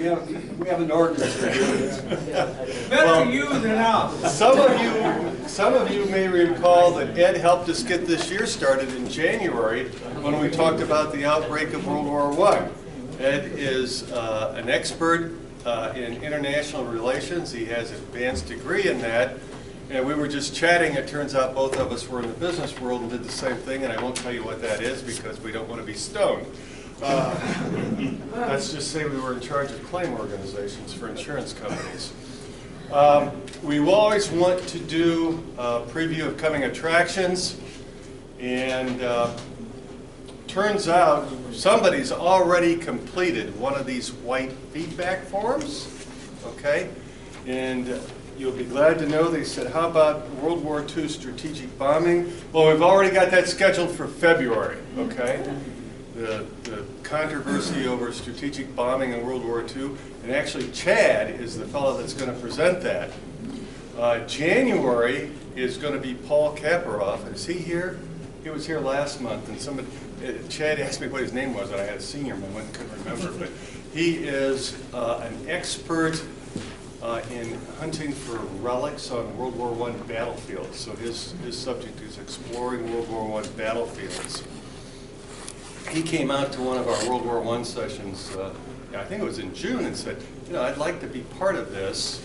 We have an ordinance. Better you than us. Some of you may recall that Ed helped us get this year started in January when we talked about the outbreak of World War I. Ed is an expert in international relations. He has an advanced degree in that. And we were just chatting. It turns out both of us were in the business world and did the same thing, and I won't tell you what that is because we don't want to be stoned. Let's just say we were in charge of claim organizations for insurance companies. We will always want to do a preview of coming attractions, and turns out somebody's already completed one of these white feedback forms, okay? And you'll be glad to know they said, how about World War II strategic bombing? Well, we've already got that scheduled for February, okay? The controversy over strategic bombing in World War II, and actually Chad is the fellow that's going to present that. January is going to be Paul Kaparoff. Is he here? He was here last month, and Chad asked me what his name was, and I had a senior moment and couldn't remember, but he is an expert in hunting for relics on World War I battlefields. So his subject is exploring World War I battlefields. He came out to one of our World War I sessions, I think it was in June, and said, you know, I'd like to be part of this.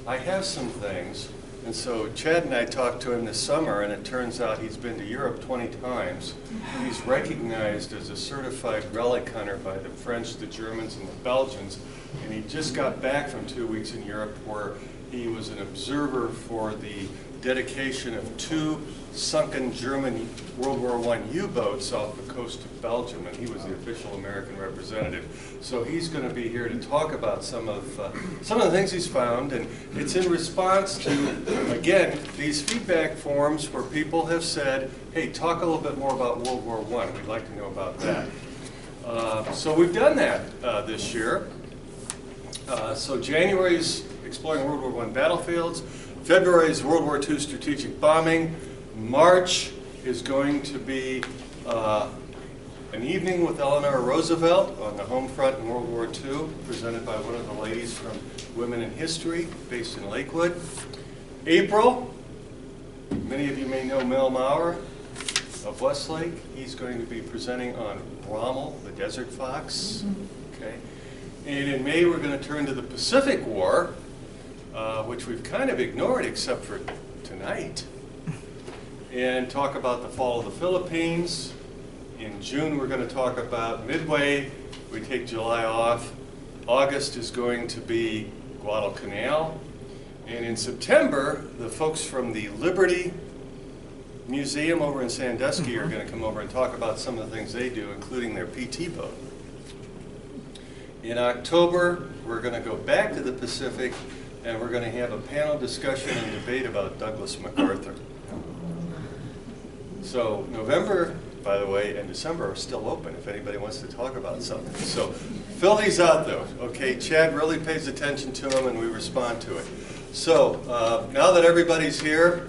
I have some things. And so Chad and I talked to him this summer, and it turns out he's been to Europe 20 times. He's recognized as a certified relic hunter by the French, the Germans, and the Belgians. And he just got back from 2 weeks in Europe where he was an observer for the dedication of 2 sunken German World War I U-boats off the coast of Belgium, and he was the official American representative. So he's going to be here to talk about some of the things he's found, and it's in response to, again, these feedback forms where people have said, hey, talk a little bit more about World War I. We'd like to know about that. So we've done that this year. So January's exploring World War I battlefields. February is World War II strategic bombing. March is going to be an evening with Eleanor Roosevelt on the home front in World War II, presented by one of the ladies from Women in History, based in Lakewood. April, many of you may know Mel Maurer of Westlake. He's going to be presenting on Rommel, the Desert Fox. Okay. And in May, we're going to turn to the Pacific War, which we've kind of ignored except for tonight, and talk about the fall of the Philippines. In June, we're going to talk about Midway. We take July off. August is going to be Guadalcanal. And in September, the folks from the Liberty Museum over in Sandusky are going to come over and talk about some of the things they do, including their PT boat. In October, we're going to go back to the Pacific, and we're going to have a panel discussion and debate about Douglas MacArthur. So November, by the way, and December are still open if anybody wants to talk about something. So fill these out, though. Okay, Chad really pays attention to them, and we respond to it. So now that everybody's here,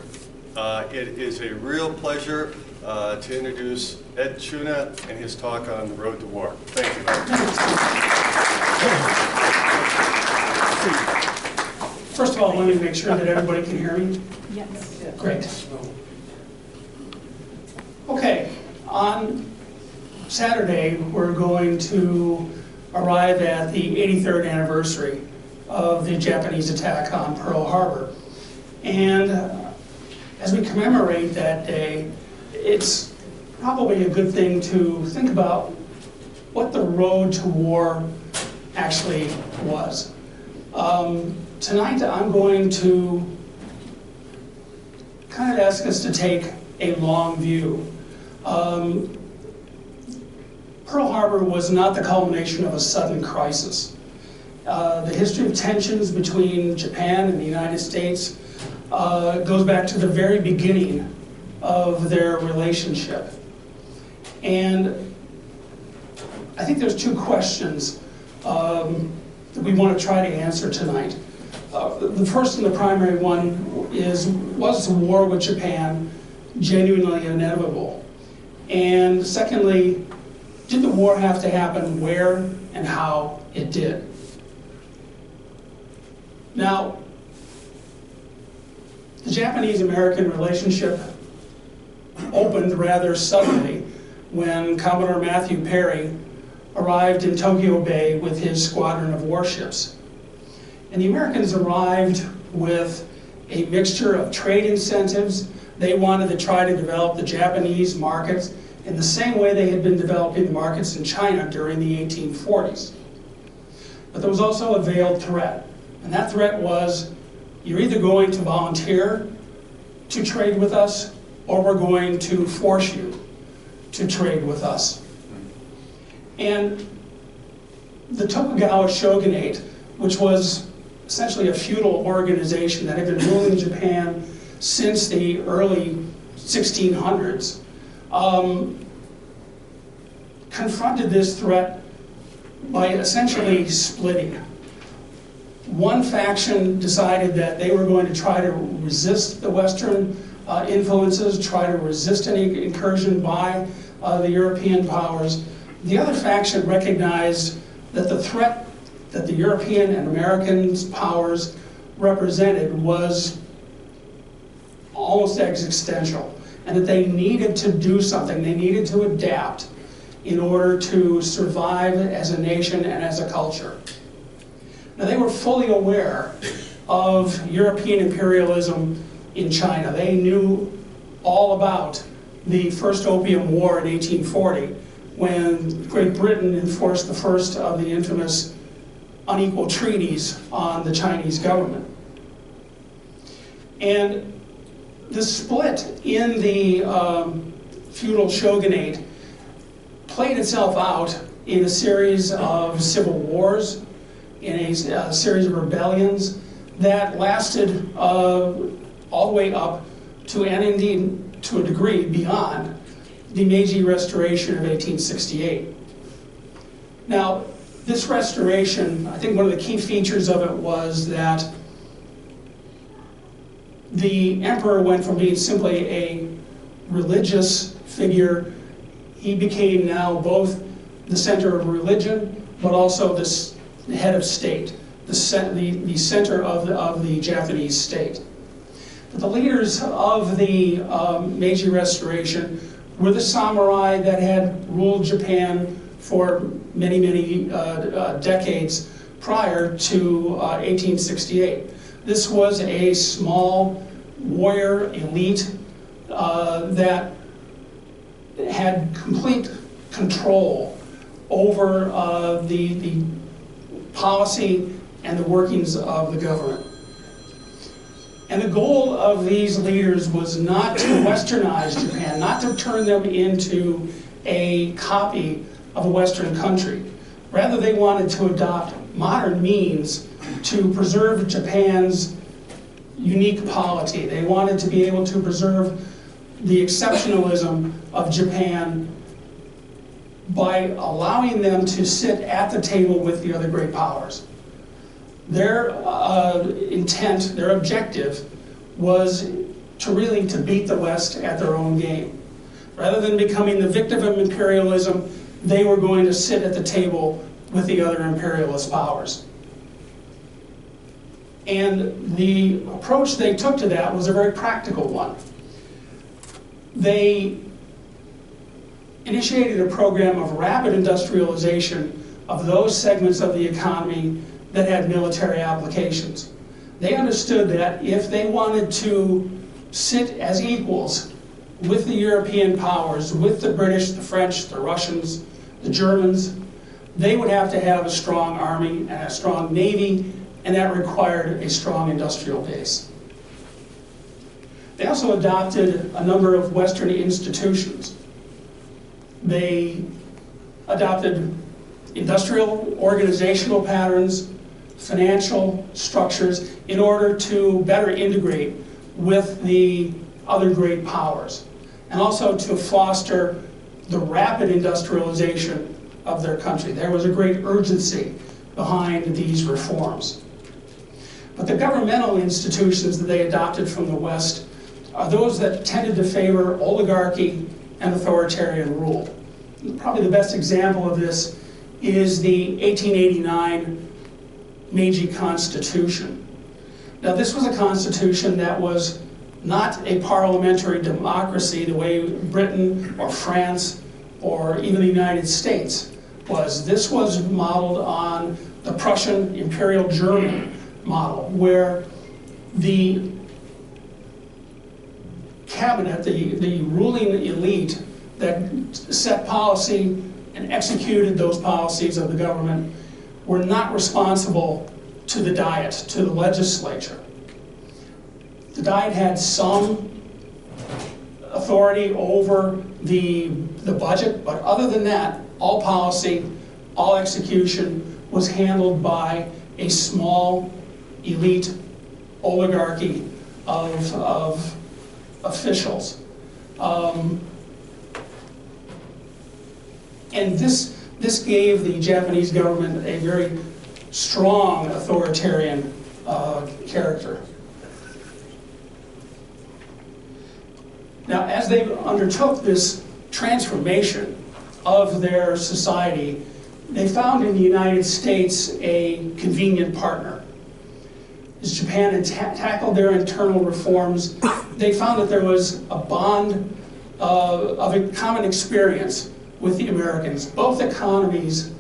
it is a real pleasure to introduce Ed Chuhna and his talk on the road to war. Thank you very much. First of all, let me make sure that everybody can hear me. Yes. Great. Okay, on Saturday, we're going to arrive at the 83rd anniversary of the Japanese attack on Pearl Harbor. And as we commemorate that day, it's probably a good thing to think about what the road to war actually was. Tonight, I'm going to kind of ask us to take a long view. Pearl Harbor was not the culmination of a sudden crisis. The history of tensions between Japan and the United States goes back to the very beginning of their relationship. And I think there's 2 questions that we want to try to answer tonight. The first and the primary one is, was the war with Japan genuinely inevitable? And secondly, did the war have to happen where and how it did? Now, the Japanese-American relationship opened rather suddenly when Commodore Matthew Perry arrived in Tokyo Bay with his squadron of warships. And the Americans arrived with a mixture of trade incentives. They wanted to try to develop the Japanese markets in the same way they had been developing the markets in China during the 1840s. But there was also a veiled threat. And that threat was, you're either going to volunteer to trade with us, or we're going to force you to trade with us. And the Tokugawa shogunate, which was essentially a feudal organization that had been ruling Japan since the early 1600s, confronted this threat by essentially splitting. One faction decided that they were going to try to resist the Western influences, try to resist any incursion by the European powers. The other faction recognized that the threat that the European and American powers represented was almost existential, and that they needed to do something, they needed to adapt in order to survive as a nation and as a culture. Now, they were fully aware of European imperialism in China. They knew all about the First Opium War in 1840, when Great Britain enforced the first of the infamous unequal treaties on the Chinese government. And the split in the feudal shogunate played itself out in a series of civil wars, in a series of rebellions that lasted all the way up to, and indeed to a degree beyond, the Meiji Restoration of 1868. Now, this restoration, I think one of the key features of it was that the emperor went from being simply a religious figure. He became now both the center of religion, but also the head of state, the center of the Japanese state. But the leaders of the Meiji Restoration were the samurai that had ruled Japan for many, many decades prior to 1868. This was a small warrior elite that had complete control over the policy and the workings of the government. And the goal of these leaders was not to westernize Japan, not to turn them into a copy of a Western country. Rather, they wanted to adopt modern means to preserve Japan's unique polity. They wanted to be able to preserve the exceptionalism of Japan by allowing them to sit at the table with the other great powers. Their intent, their objective, was to beat the West at their own game. Rather than becoming the victim of imperialism, they were going to sit at the table with the other imperialist powers. And the approach they took to that was a very practical one. They initiated a program of rapid industrialization of those segments of the economy that had military applications. They understood that if they wanted to sit as equals with the European powers, with the British, the French, the Russians, the Germans, they would have to have a strong army and a strong navy, and that required a strong industrial base. They also adopted a number of Western institutions. They adopted industrial organizational patterns, financial structures, in order to better integrate with the other great powers, and also to foster the rapid industrialization of their country. There was a great urgency behind these reforms. But the governmental institutions that they adopted from the West are those that tended to favor oligarchy and authoritarian rule. probably the best example of this is the 1889 Meiji Constitution. Now, this was a constitution that was not a parliamentary democracy the way Britain or France or even the United States was. This was modeled on the Prussian Imperial German model, where the cabinet, the ruling elite that set policy and executed those policies of the government were not responsible to the Diet, to the legislature. The Diet had some authority over the budget, but other than that, all policy, all execution was handled by a small elite oligarchy of officials. And this gave the Japanese government a very strong authoritarian character. Now, as they undertook this transformation of their society, they found in the United States a convenient partner. As Japan had tackled their internal reforms, they found that there was a bond of a common experience with the Americans. Both economies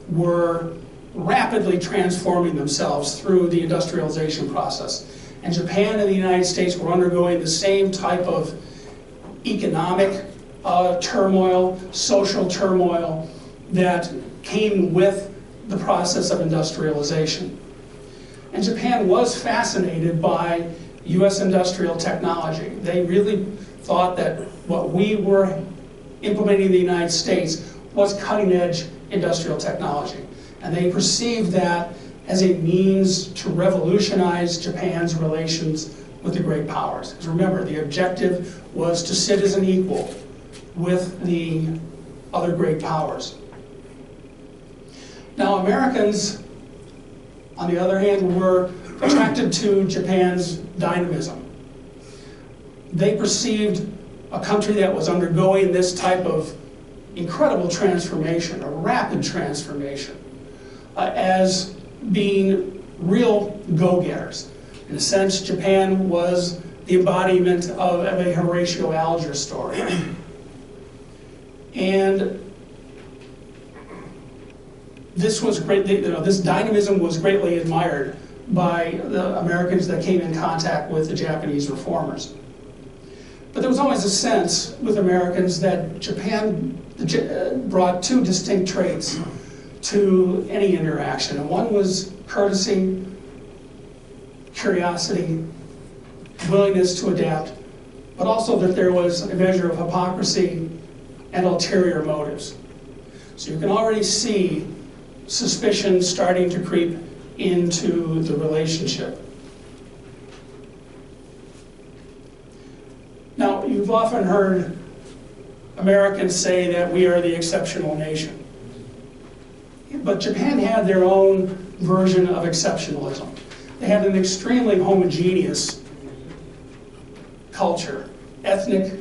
were rapidly transforming themselves through the industrialization process. And Japan and the United States were undergoing the same type of economic turmoil, social turmoil that came with the process of industrialization. And Japan was fascinated by US industrial technology. They really thought that what we were implementing in the United States was cutting-edge industrial technology. And they perceived that as a means to revolutionize Japan's relations with the great powers. Because remember, the objective was to sit as an equal with the other great powers. Now, Americans, on the other hand, were attracted to Japan's dynamism. They perceived a country that was undergoing this type of incredible transformation, a rapid transformation, as being real go-getters. In a sense, Japan was the embodiment of a Horatio Alger story. And this was greatly, this dynamism was greatly admired by the Americans that came in contact with the Japanese reformers. But there was always a sense with Americans that Japan brought two distinct traits to any interaction. And one was courtesy, curiosity, willingness to adapt, but also that there was a measure of hypocrisy and ulterior motives. So you can already see suspicion starting to creep into the relationship. Now, you've often heard Americans say that we are the exceptional nation. But Japan had their own version of exceptionalism. They had an extremely homogeneous culture, ethnic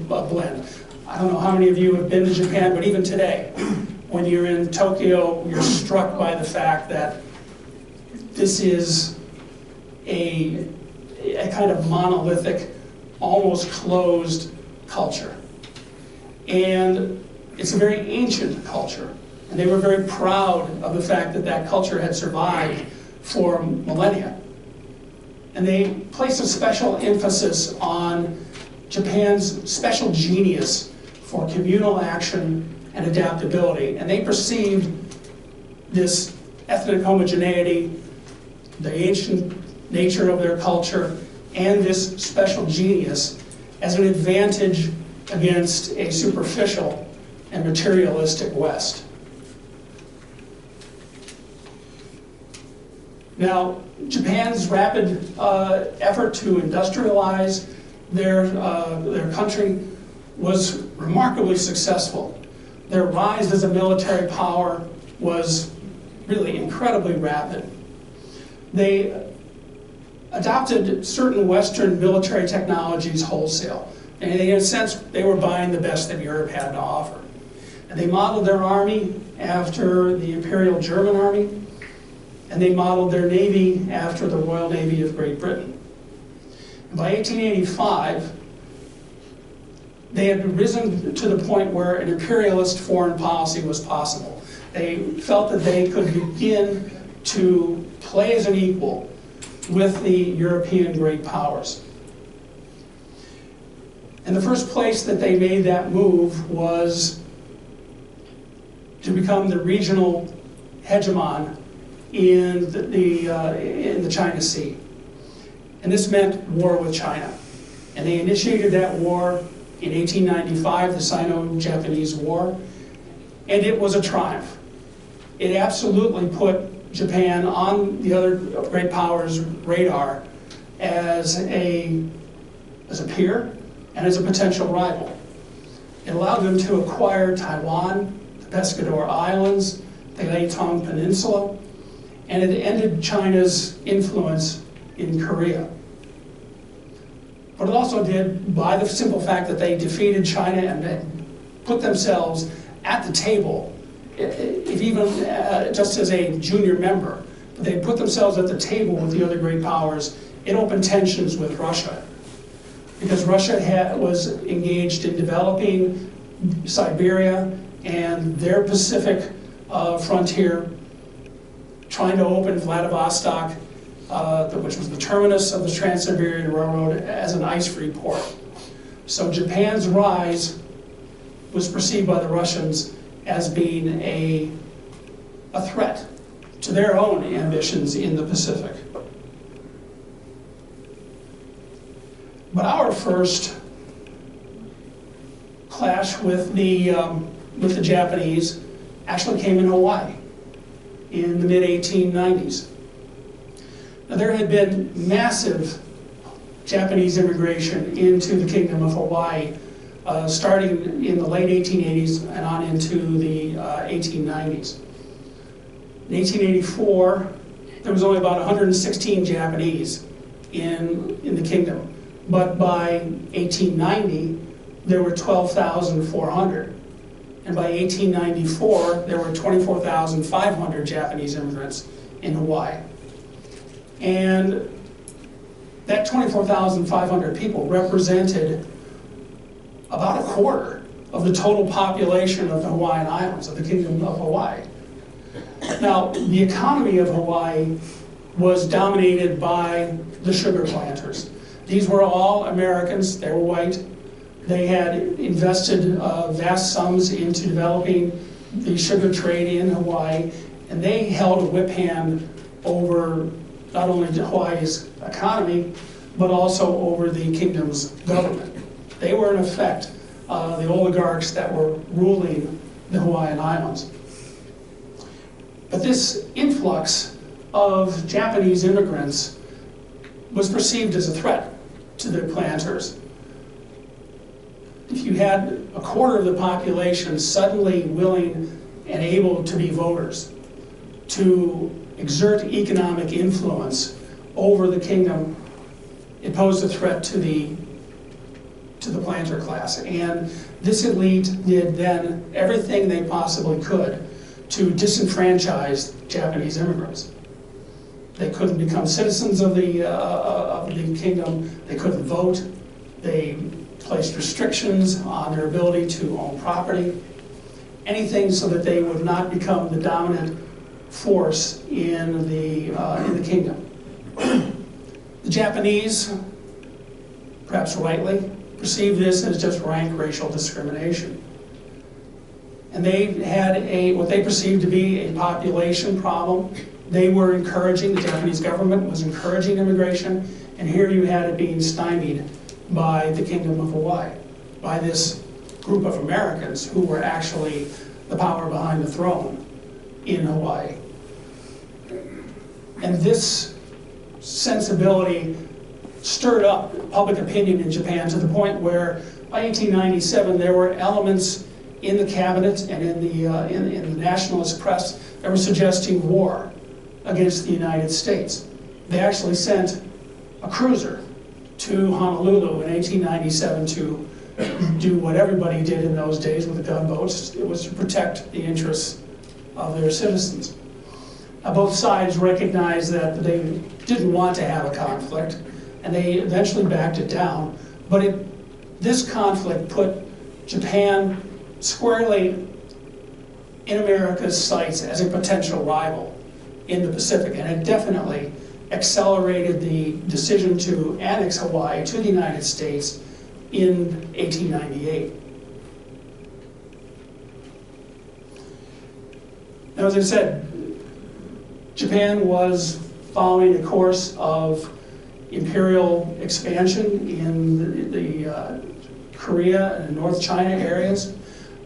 blend. I don't know how many of you have been to Japan, but even today, when you're in Tokyo, you're struck by the fact that this is a kind of monolithic, almost closed culture. And it's a very ancient culture. And they were very proud of the fact that that culture had survived for millennia. And they placed a special emphasis on Japan's special genius for communal action and adaptability. And they perceived this ethnic homogeneity, the ancient nature of their culture, and this special genius as an advantage against a superficial and materialistic West. Now, Japan's rapid effort to industrialize their country was remarkably successful. Their rise as a military power was really incredibly rapid. They adopted certain Western military technologies wholesale. And in a sense, they were buying the best that Europe had to offer. And they modeled their army after the Imperial German Army, and they modeled their navy after the Royal Navy of Great Britain. And by 1885, they had risen to the point where an imperialist foreign policy was possible. They felt that they could begin to play as an equal with the European great powers. And the first place that they made that move was to become the regional hegemon in the China Sea. And this meant war with China. And they initiated that war in 1895, the Sino-Japanese War, and it was a triumph. It absolutely put Japan on the other great powers' radar as a peer and as a potential rival. It allowed them to acquire Taiwan, the Pescador Islands, the Leytong Peninsula, and it ended China's influence in Korea. But it also did, by the simple fact that they defeated China and put themselves at the table, if even just as a junior member, they put themselves at the table with the other great powers. It opened tensions with Russia, because Russia was engaged in developing Siberia and their Pacific frontier, trying to open Vladivostok, which was the terminus of the Trans-Siberian Railroad, as an ice-free port. So Japan's rise was perceived by the Russians as being a threat to their own ambitions in the Pacific. But our first clash with the Japanese actually came in Hawaii in the mid-1890s. Now, there had been massive Japanese immigration into the Kingdom of Hawaii, starting in the late 1880s and on into the 1890s. In 1884, there was only about 116 Japanese in the kingdom, but by 1890, there were 12,400. And by 1894, there were 24,500 Japanese immigrants in Hawaii. And that 24,500 people represented about a quarter of the total population of the Hawaiian Islands, of the Kingdom of Hawaii. Now, the economy of Hawaii was dominated by the sugar planters. These were all Americans, they were white. They had invested vast sums into developing the sugar trade in Hawaii, and they held a whip hand over not only Hawaii's economy, but also over the kingdom's government. They were, in effect, the oligarchs that were ruling the Hawaiian Islands. But this influx of Japanese immigrants was perceived as a threat to the planters. If you had a quarter of the population suddenly willing and able to be voters, to exert economic influence over the kingdom, it posed a threat to the planter class. And this elite did then everything they possibly could to disenfranchise Japanese immigrants. They couldn't become citizens of the kingdom. They couldn't vote. They placed restrictions on their ability to own property. Anything so that they would not become the dominant force in the kingdom. The Japanese, perhaps rightly, perceived this as just rank racial discrimination. And they had what they perceived to be a population problem. They were encouraging, the Japanese government was encouraging immigration, and here you had it being stymied by the Kingdom of Hawaii, by this group of Americans who were actually the power behind the throne in Hawaii. And this sensibility stirred up public opinion in Japan to the point where by 1897 there were elements in the cabinet and in the nationalist press that were suggesting war against the United States. They actually sent a cruiser to Honolulu in 1897 to do what everybody did in those days with the gunboats. It was to protect the interests of their citizens. Now, both sides recognized that they didn't want to have a conflict, and they eventually backed it down. But this conflict put Japan squarely in America's sights as a potential rival in the Pacific, and it definitely accelerated the decision to annex Hawaii to the United States in 1898. Now, as I said, Japan was following a course of imperial expansion in the Korea and North China areas.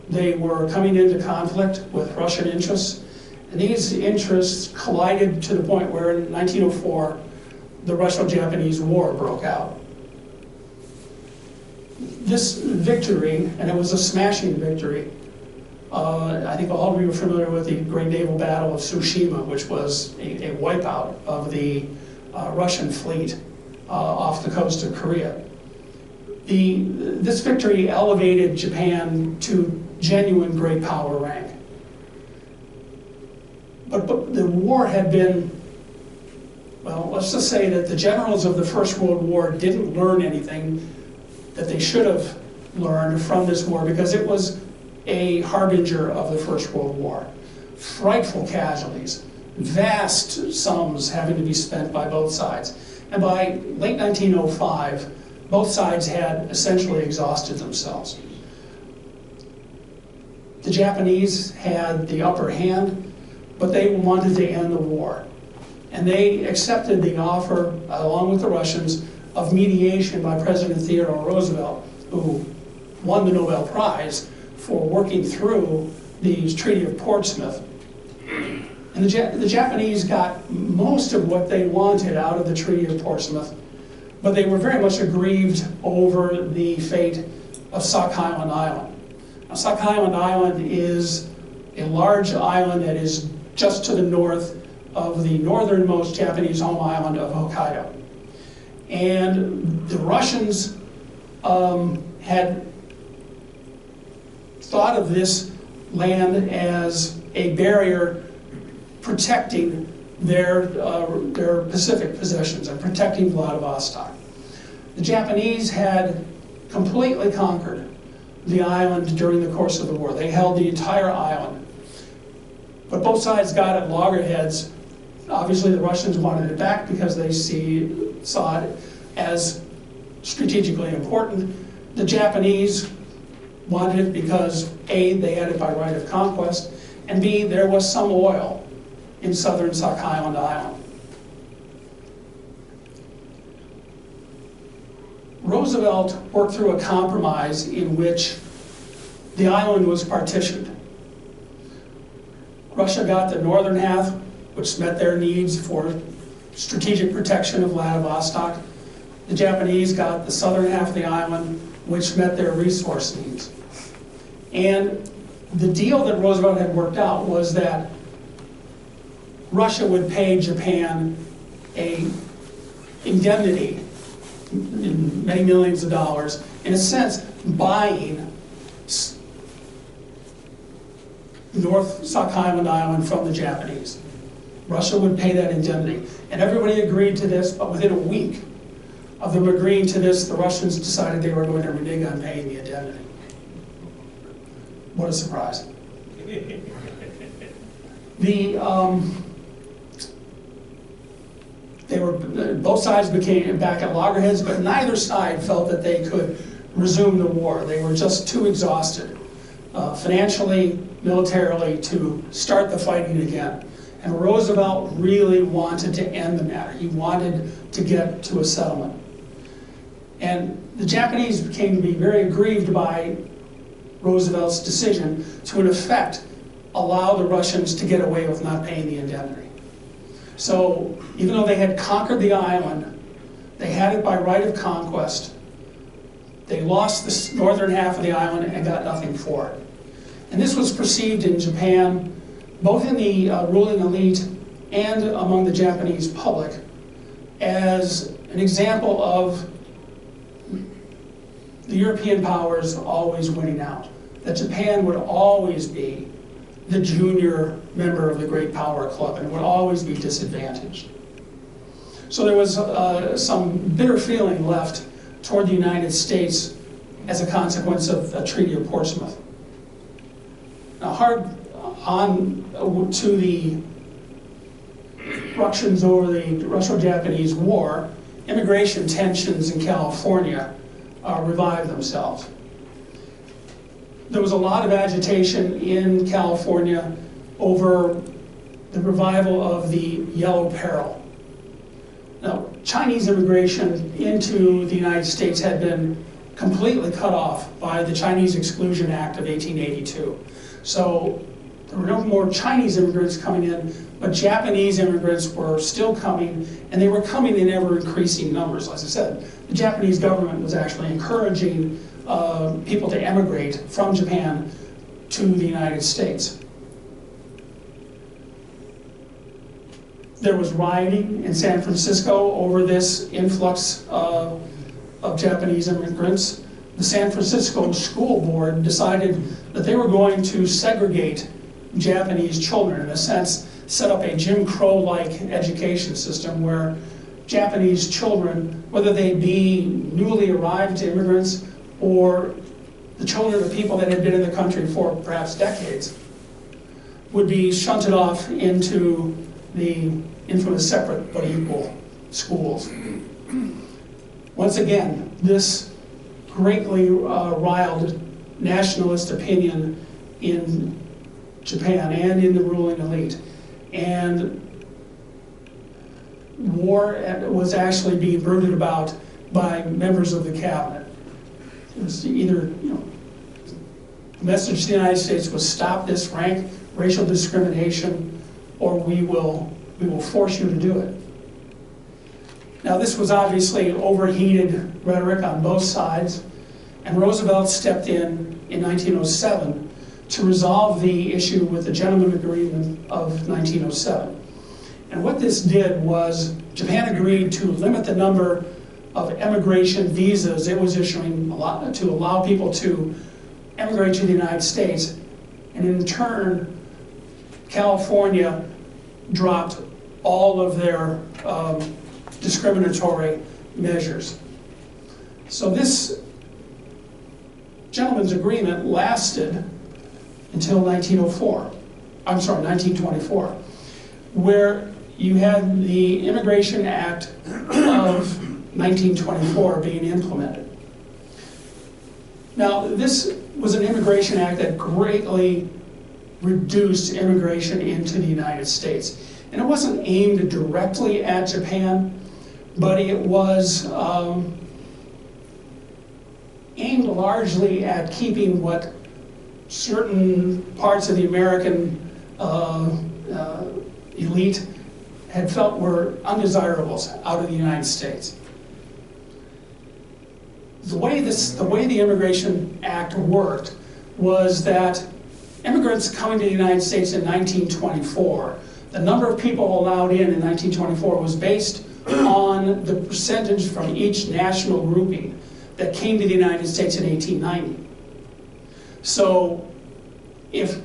They were coming into conflict with Russian interests, and these interests collided to the point where in 1904, the Russo-Japanese War broke out. This victory, and it was a smashing victory, I think all of you are familiar with the Great Naval Battle of Tsushima, which was a wipeout of the Russian fleet off the coast of Korea. This victory elevated Japan to genuine great power rank. But the war had been, well, let's just say that the generals of the First World War didn't learn anything that they should have learned from this war, because it was a harbinger of the First World War. Frightful casualties, vast sums having to be spent by both sides. And by late 1905, both sides had essentially exhausted themselves. The Japanese had the upper hand, but they wanted to end the war. And they accepted the offer, along with the Russians, of mediation by President Theodore Roosevelt, who won the Nobel Prize for working through the Treaty of Portsmouth. And the Japanese got most of what they wanted out of the Treaty of Portsmouth, but they were very much aggrieved over the fate of Sakhalin Island. Now, Sakhalin Island is a large island that is just to the north of the northernmost Japanese home island of Hokkaido. And the Russians had thought of this land as a barrier protecting their Pacific possessions and protecting Vladivostok. The Japanese had completely conquered the island during the course of the war. They held the entire island. But both sides got at loggerheads. Obviously, the Russians wanted it back because they saw it as strategically important. The Japanese wanted it because A, they had it by right of conquest, and B, there was some oil in southern Sakhalin Island. Roosevelt worked through a compromise in which the island was partitioned. Russia got the northern half, which met their needs for strategic protection of Vladivostok. The Japanese got the southern half of the island, which met their resource needs. And the deal that Roosevelt had worked out was that Russia would pay Japan an indemnity in many millions of dollars, in a sense, buying North Sakhalin Island from the Japanese. Russia would pay that indemnity. And everybody agreed to this, but within a week of them agreeing to this, the Russians decided they were going to renege on paying the indemnity. What a surprise. Both sides became back at loggerheads, but neither side felt that they could resume the war. They were just too exhausted, financially, militarily, to start the fighting again. And Roosevelt really wanted to end the matter. He wanted to get to a settlement. And the Japanese came to be very aggrieved by Roosevelt's decision to, in effect, allow the Russians to get away with not paying the indemnity. So even though they had conquered the island, they had it by right of conquest. They lost the northern half of the island and got nothing for it. And this was perceived in Japan, both in the ruling elite and among the Japanese public, as an example of the European powers always winning out, that Japan would always be the junior member of the great power club and would always be disadvantaged. So there was some bitter feeling left toward the United States as a consequence of the Treaty of Portsmouth. Now, hard on to the Russians over the Russo-Japanese War, immigration tensions in California revived themselves. There was a lot of agitation in California over the revival of the Yellow Peril. Now, Chinese immigration into the United States had been completely cut off by the Chinese Exclusion Act of 1882. So there were no more Chinese immigrants coming in, but Japanese immigrants were still coming, and they were coming in ever-increasing numbers. As I said, the Japanese government was actually encouraging people to emigrate from Japan to the United States. There was rioting in San Francisco over this influx of Japanese immigrants. The San Francisco School Board decided that they were going to segregate Japanese children, in a sense, set up a Jim Crow-like education system where Japanese children, whether they be newly arrived immigrants or the children of people that had been in the country for perhaps decades, would be shunted off into the infamous separate but equal schools. Once again, this greatly riled nationalist opinion in Japan and in the ruling elite. And war was actually being bruited about by members of the cabinet. It was either, the message to the United States was stop this rank racial discrimination, or we will force you to do it. Now, this was obviously overheated rhetoric on both sides, and Roosevelt stepped in 1907 to resolve the issue with the Gentleman Agreement of 1907. And what this did was Japan agreed to limit the number of emigration visas it was issuing to allow people to emigrate to the United States, and in turn, California dropped all of their discriminatory measures. So this gentleman's agreement lasted until 1924, where you had the Immigration Act of 1924 being implemented. Now, this was an immigration act that greatly reduced immigration into the United States. And it wasn't aimed directly at Japan, but it was aimed largely at keeping what certain parts of the American elite had felt were undesirables out of the United States. The way the Immigration Act worked was that immigrants coming to the United States in 1924, the number of people allowed in 1924 was based on the percentage from each national grouping that came to the United States in 1890. So if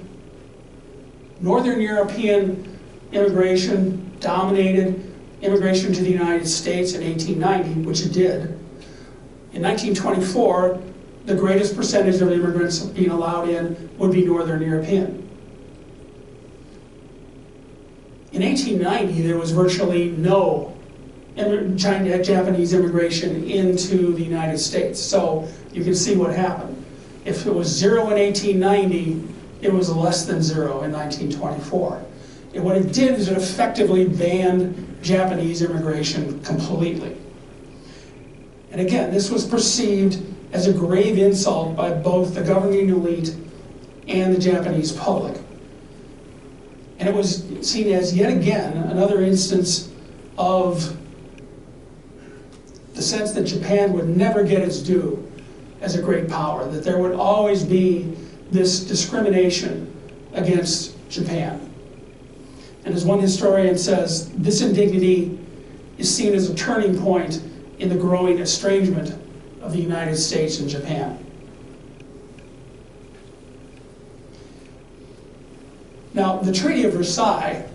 Northern European immigration dominated immigration to the United States in 1890, which it did, in 1924, the greatest percentage of immigrants being allowed in would be Northern European. In 1890, there was virtually no Japanese immigration into the United States. So you can see what happened. If it was 0 in 1890, it was less than 0 in 1924. And what it did is it effectively banned Japanese immigration completely. And again, this was perceived as a grave insult by both the governing elite and the Japanese public. And it was seen as, yet again, another instance of the sense that Japan would never get its due as a great power, that there would always be this discrimination against Japan. And as one historian says, this indignity is seen as a turning point in the growing estrangement of the United States and Japan. Now, the Treaty of Versailles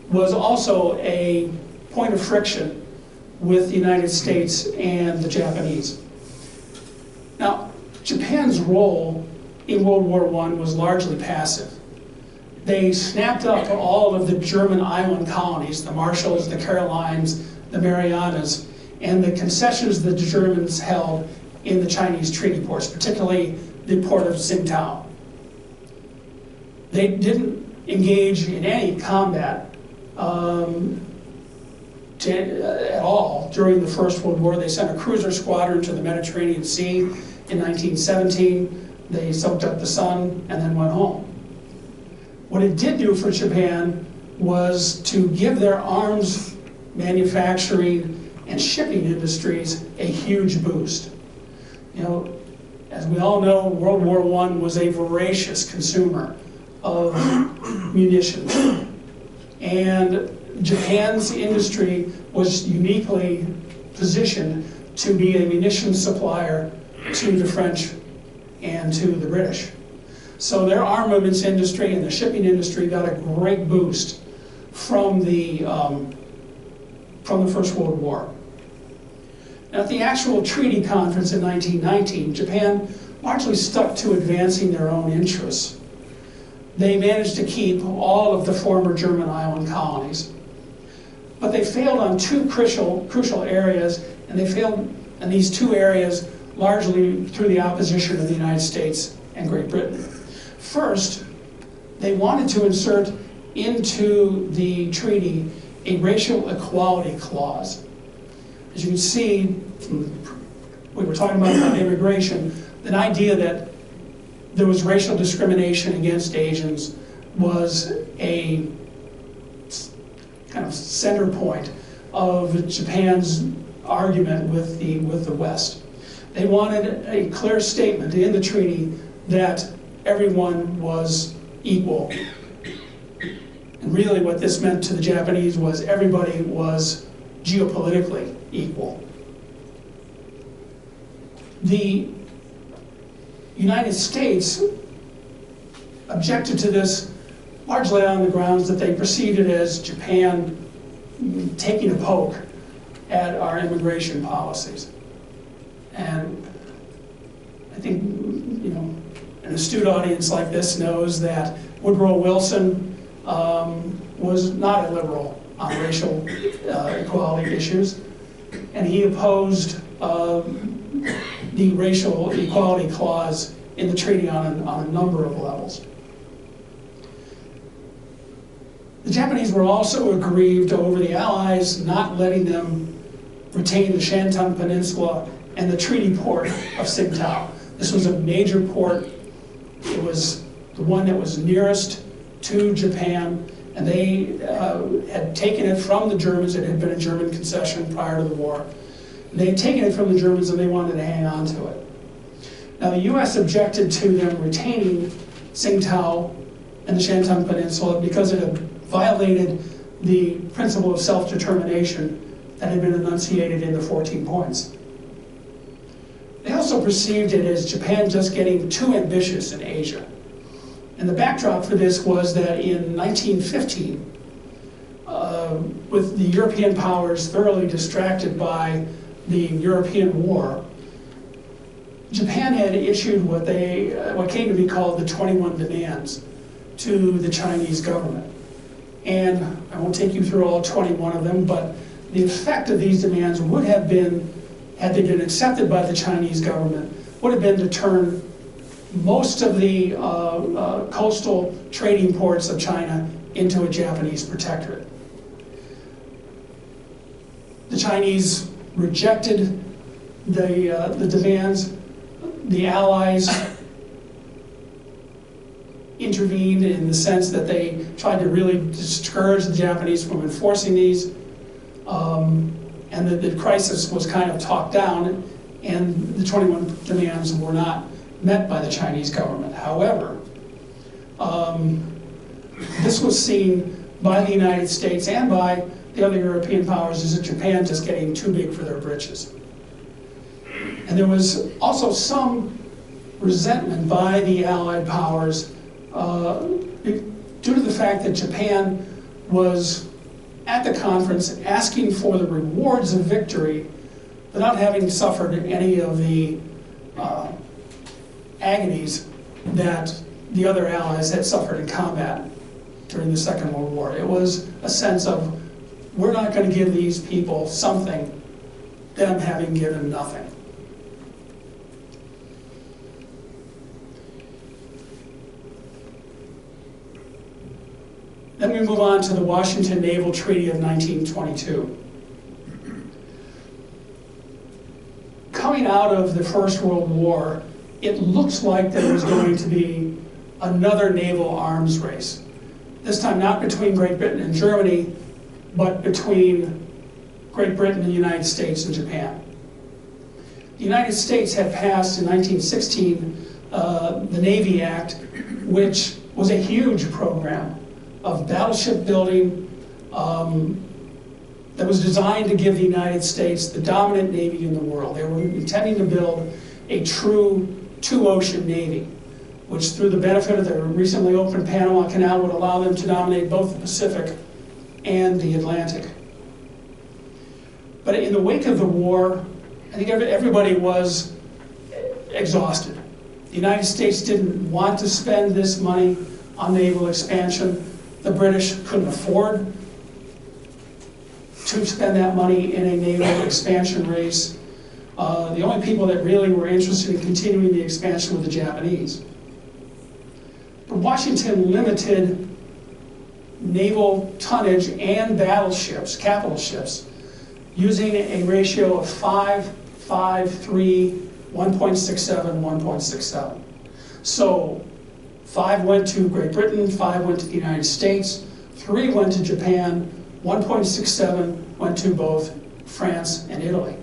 was also a point of friction with the United States and the Japanese. Now, Japan's role in World War I was largely passive. They snapped up all of the German island colonies, the Marshalls, the Carolines, the Marianas, and the concessions that the Germans held in the Chinese treaty ports, particularly the port of Tsingtao. They didn't engage in any combat at all during the First World War. They sent a cruiser squadron to the Mediterranean Sea in 1917. They soaked up the sun and then went home. What it did do for Japan was to give their arms manufacturing and shipping industries a huge boost. You know, as we all know, World War I was a voracious consumer of munitions. And Japan's industry was uniquely positioned to be a munitions supplier to the French and to the British. So their armaments industry and the shipping industry got a great boost from the First World War. Now, at the actual treaty conference in 1919, Japan largely stuck to advancing their own interests. They managed to keep all of the former German island colonies, but they failed on two crucial areas, and they failed in these two areas largely through the opposition of the United States and Great Britain. First, they wanted to insert into the treaty a racial equality clause. As you can see, we were talking about immigration, an idea that there was racial discrimination against Asians was a kind of center point of Japan's argument with the West. They wanted a clear statement in the treaty that everyone was equal. And really what this meant to the Japanese was everybody was geopolitically equal. The United States objected to this largely on the grounds that they perceived it as Japan taking a poke at our immigration policies. And I think, you know, an astute audience like this knows that Woodrow Wilson was not a liberal on racial equality issues, and he opposed the racial equality clause in the treaty on a number of levels. The Japanese were also aggrieved over the Allies not letting them retain the Shantung Peninsula and the treaty port of Tsingtao. This was a major port. It was the one that was nearest to Japan, and they had taken it from the Germans. It had been a German concession prior to the war. They had taken it from the Germans and they wanted to hang on to it. Now the US objected to them retaining Tsingtao and the Shantung Peninsula because it had violated the principle of self-determination that had been enunciated in the 14 points. They also perceived it as Japan just getting too ambitious in Asia. And the backdrop for this was that in 1915, with the European powers thoroughly distracted by the European War, Japan had issued what came to be called the 21 demands to the Chinese government. And I won't take you through all 21 of them, but the effect of these demands would have been, had they been accepted by the Chinese government, would have been to turn most of the coastal trading ports of China into a Japanese protectorate. The Chinese rejected the demands. The Allies intervened in the sense that they tried to really discourage the Japanese from enforcing these, and the crisis was kind of talked down, and the 21 demands were not met by the Chinese government. However, this was seen by the United States and by the other European powers as Japan just getting too big for their britches. And there was also some resentment by the Allied powers due to the fact that Japan was at the conference asking for the rewards of victory without having suffered any of the agonies that the other allies had suffered in combat during the Second World War. It was a sense of, we're not going to give these people something, them having given nothing. Then we move on to the Washington Naval Treaty of 1922. Coming out of the First World War, it looks like there was going to be another naval arms race. This time not between Great Britain and Germany, but between Great Britain and the United States and Japan. The United States had passed in 1916 the Navy Act, which was a huge program of battleship building that was designed to give the United States the dominant navy in the world. They were intending to build a true two-ocean navy, which through the benefit of the recently opened Panama Canal would allow them to dominate both the Pacific and the Atlantic. But in the wake of the war, I think everybody was exhausted. The United States didn't want to spend this money on naval expansion. The British couldn't afford to spend that money in a naval expansion race. The only people that really were interested in continuing the expansion were the Japanese. But Washington limited naval tonnage and battleships, capital ships, using a ratio of 5, 5, 3, 1.67, 1.67. So 5 went to Great Britain, 5 went to the United States, 3 went to Japan, 1.67 went to both France and Italy.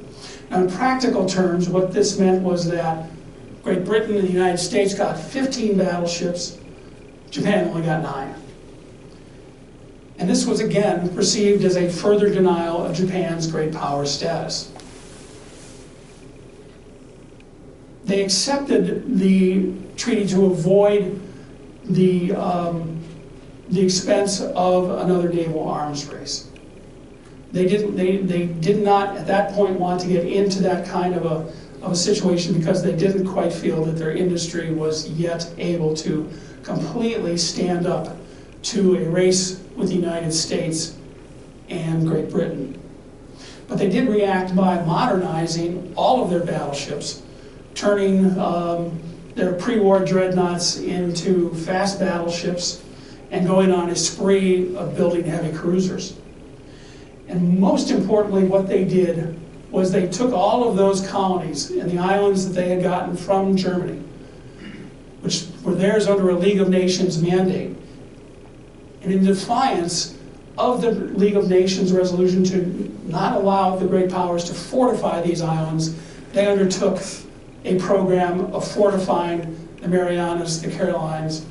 Now in practical terms, what this meant was that Great Britain and the United States got 15 battleships, Japan only got 9. And this was again perceived as a further denial of Japan's great power status. They accepted the treaty to avoid the expense of another naval arms race. They did not at that point want to get into that kind of a situation because they didn't quite feel that their industry was yet able to completely stand up to a race with the United States and Great Britain. But they did react by modernizing all of their battleships, turning their pre-war dreadnoughts into fast battleships and going on a spree of building heavy cruisers. And most importantly, what they did was they took all of those colonies and the islands that they had gotten from Germany, which were theirs under a League of Nations mandate, and in defiance of the League of Nations resolution to not allow the great powers to fortify these islands, they undertook a program of fortifying the Marianas, the Carolines,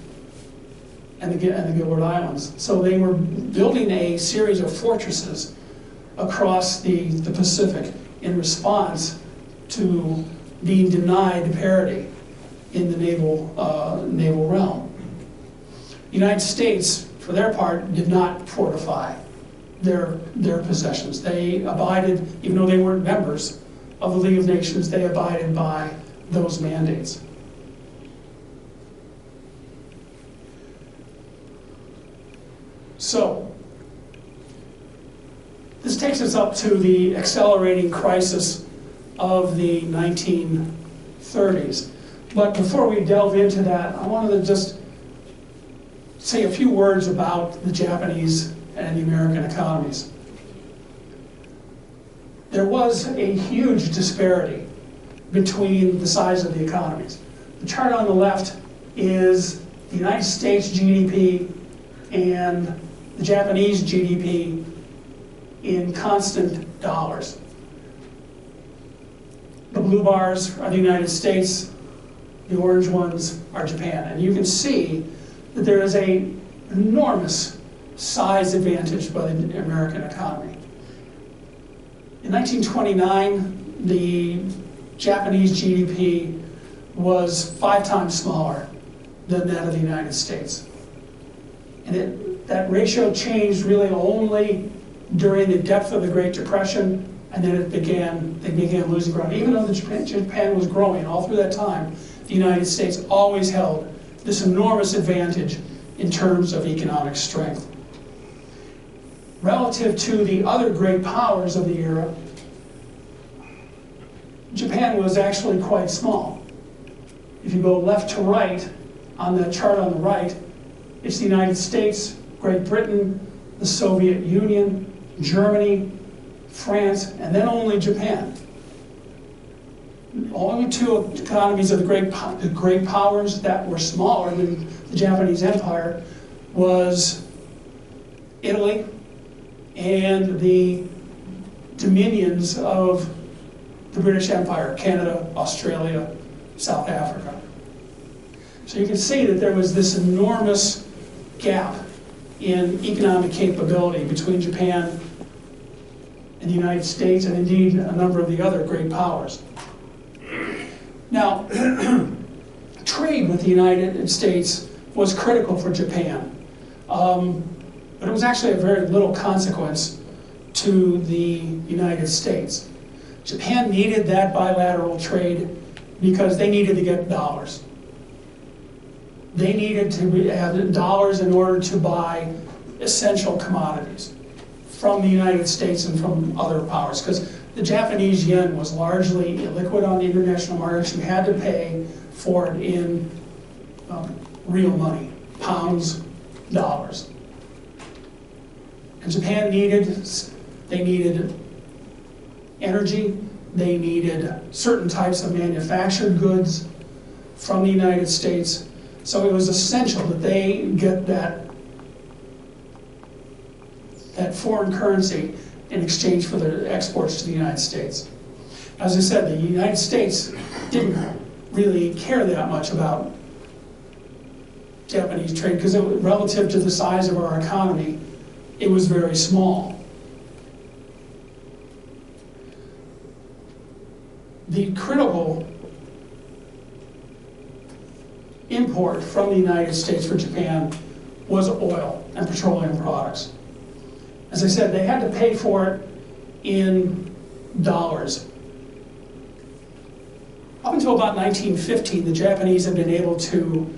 and the Gilbert Islands. So they were building a series of fortresses across the Pacific in response to being denied parity in the naval realm. The United States, for their part, did not fortify their possessions. They abided, even though they weren't members of the League of Nations, they abided by those mandates. So, this takes us up to the accelerating crisis of the 1930s. But before we delve into that, I wanted to just say a few words about the Japanese and the American economies. There was a huge disparity between the size of the economies. The chart on the left is the United States GDP and the Japanese GDP in constant dollars. The blue bars are the United States, the orange ones are Japan. And you can see that there is an enormous size advantage by the American economy. In 1929, the Japanese GDP was 5 times smaller than that of the United States. And that ratio changed really only during the depth of the Great Depression, and then they began losing ground. Even though Japan was growing all through that time, the United States always held this enormous advantage in terms of economic strength. Relative to the other great powers of the era, Japan was actually quite small. If you go left to right on the chart on the right, it's the United States, Great Britain, the Soviet Union, Germany, France, and then only Japan. Only 2 economies of the great powers that were smaller than the Japanese Empire was Italy and the dominions of the British Empire, Canada, Australia, South Africa. So you can see that there was this enormous gap in economic capability between Japan and the United States, and indeed a number of the other great powers. Now, trade with the United States was critical for Japan, but it was actually of very little consequence to the United States. Japan needed that bilateral trade because they needed to get dollars. They needed to have dollars in order to buy essential commodities from the United States and from other powers, because the Japanese yen was largely illiquid on the international markets. You had to pay for it in real money, pounds, dollars. And Japan needed energy, they needed certain types of manufactured goods from the United States. So it was essential that they get that foreign currency in exchange for their exports to the United States. As I said, the United States didn't really care that much about Japanese trade because relative to the size of our economy, it was very small. The critical import from the United States for Japan was oil and petroleum products. As I said, they had to pay for it in dollars. Up until about 1915, the Japanese had been able to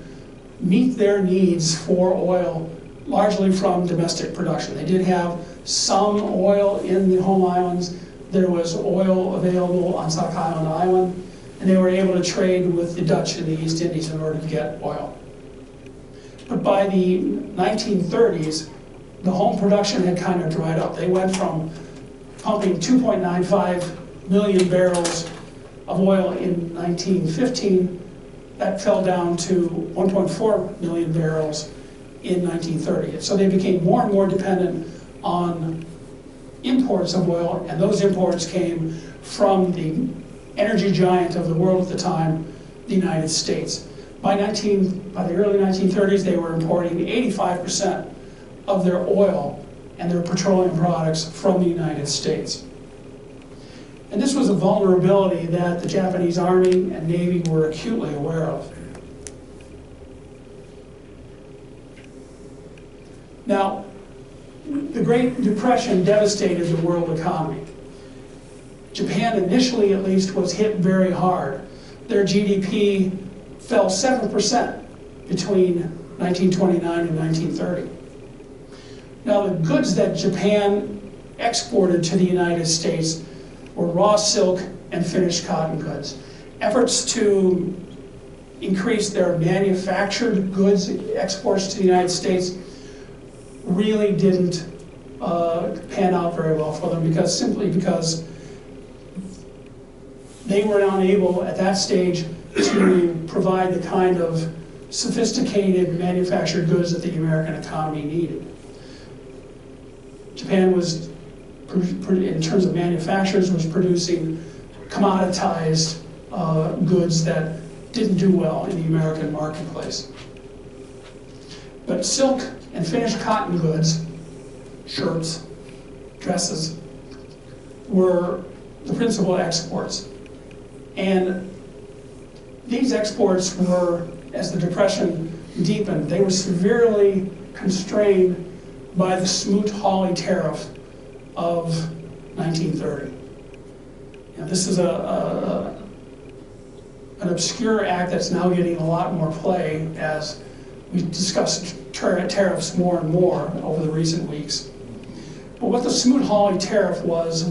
meet their needs for oil largely from domestic production. They did have some oil in the home islands. There was oil available on South Island, and they were able to trade with the Dutch in the East Indies in order to get oil. But by the 1930s, the home production had kind of dried up. They went from pumping 2.95 million barrels of oil in 1915. That fell down to 1.4 million barrels in 1930. So they became more and more dependent on imports of oil, and those imports came from the energy giant of the world at the time, the United States. By the early 1930s, they were importing 85% of their oil and their petroleum products from the United States. And this was a vulnerability that the Japanese Army and Navy were acutely aware of. Now, the Great Depression devastated the world economy. Japan initially, at least, was hit very hard. Their GDP fell 7% between 1929 and 1930. Now, the goods that Japan exported to the United States were raw silk and finished cotton goods. Efforts to increase their manufactured goods exports to the United States really didn't pan out very well for them simply because they were unable at that stage to provide the kind of sophisticated manufactured goods that the American economy needed. Japan was, in terms of manufacturers, was producing commoditized goods that didn't do well in the American marketplace. But silk and finished cotton goods, shirts, dresses, were the principal exports. And these exports were, as the Depression deepened, they were severely constrained by the Smoot-Hawley tariff of 1930. Now, this is an obscure act that's now getting a lot more play as we discussed tariffs more and more over the recent weeks. But what the Smoot-Hawley tariff was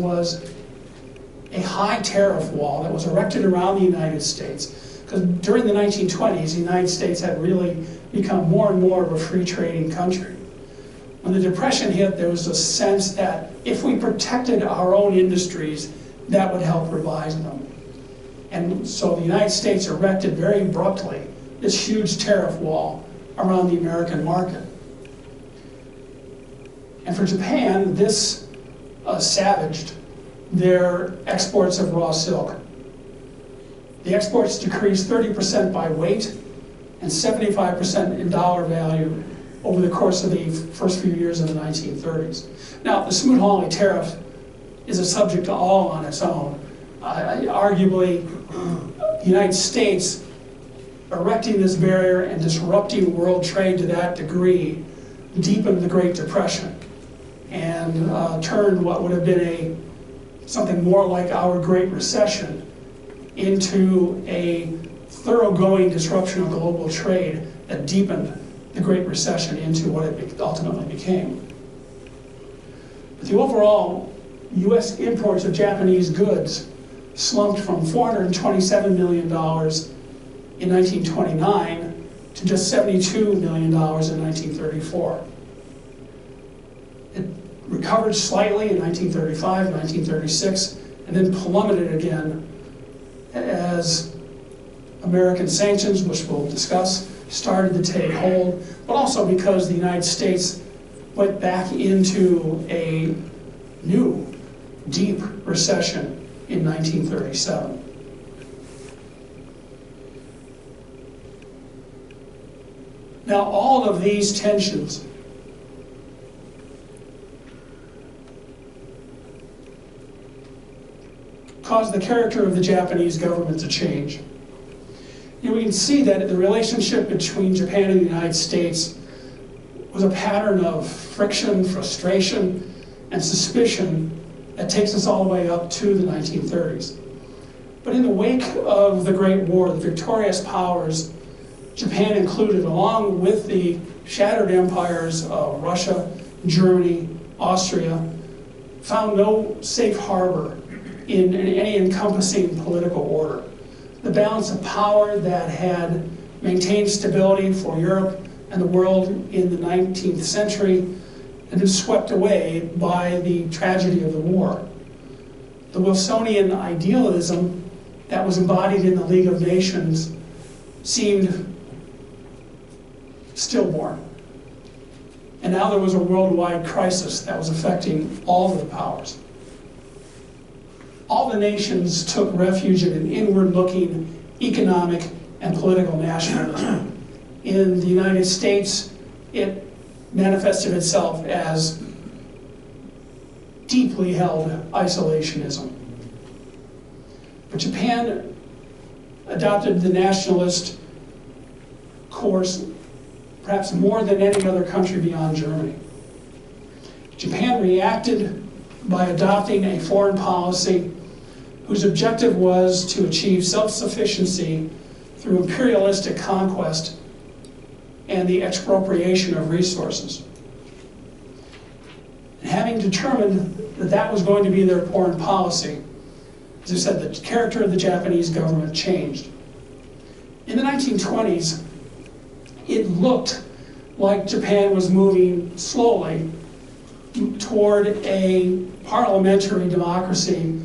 a high tariff wall that was erected around the United States. Because during the 1920s, the United States had really become more and more of a free trading country. When the Depression hit, there was a sense that if we protected our own industries, that would help revive them. And so the United States erected very abruptly this huge tariff wall around the American market. And for Japan, this savaged their exports of raw silk. The exports decreased 30% by weight and 75% in dollar value over the course of the first few years of the 1930s. Now, the Smoot-Hawley tariff is a subject all on its own. Arguably, the United States erecting this barrier and disrupting world trade to that degree deepened the Great Depression and turned what would have been something more like our Great Recession into a thoroughgoing disruption of global trade that deepened the Great Recession into what it ultimately became. But the overall U.S. imports of Japanese goods slumped from $427 million in 1929 to just $72 million in 1934. It recovered slightly in 1935, 1936, and then plummeted again as American sanctions, which we'll discuss, started to take hold, but also because the United States went back into a new deep recession in 1937. Now, all of these tensions caused the character of the Japanese government to change. We can see that the relationship between Japan and the United States was a pattern of friction, frustration, and suspicion that takes us all the way up to the 1930s. But in the wake of the Great War, the victorious powers, Japan included, along with the shattered empires of Russia, Germany, Austria, found no safe harbor in any encompassing political order. The balance of power that had maintained stability for Europe and the world in the 19th century had been swept away by the tragedy of the war. The Wilsonian idealism that was embodied in the League of Nations seemed stillborn. And now there was a worldwide crisis that was affecting all of the powers. All the nations took refuge in an inward-looking economic and political nationalism. In the United States, it manifested itself as deeply held isolationism. But Japan adopted the nationalist course perhaps more than any other country beyond Germany. Japan reacted by adopting a foreign policy whose objective was to achieve self-sufficiency through imperialistic conquest and the expropriation of resources. And having determined that that was going to be their foreign policy, as I said, the character of the Japanese government changed. In the 1920s, it looked like Japan was moving slowly toward a parliamentary democracy,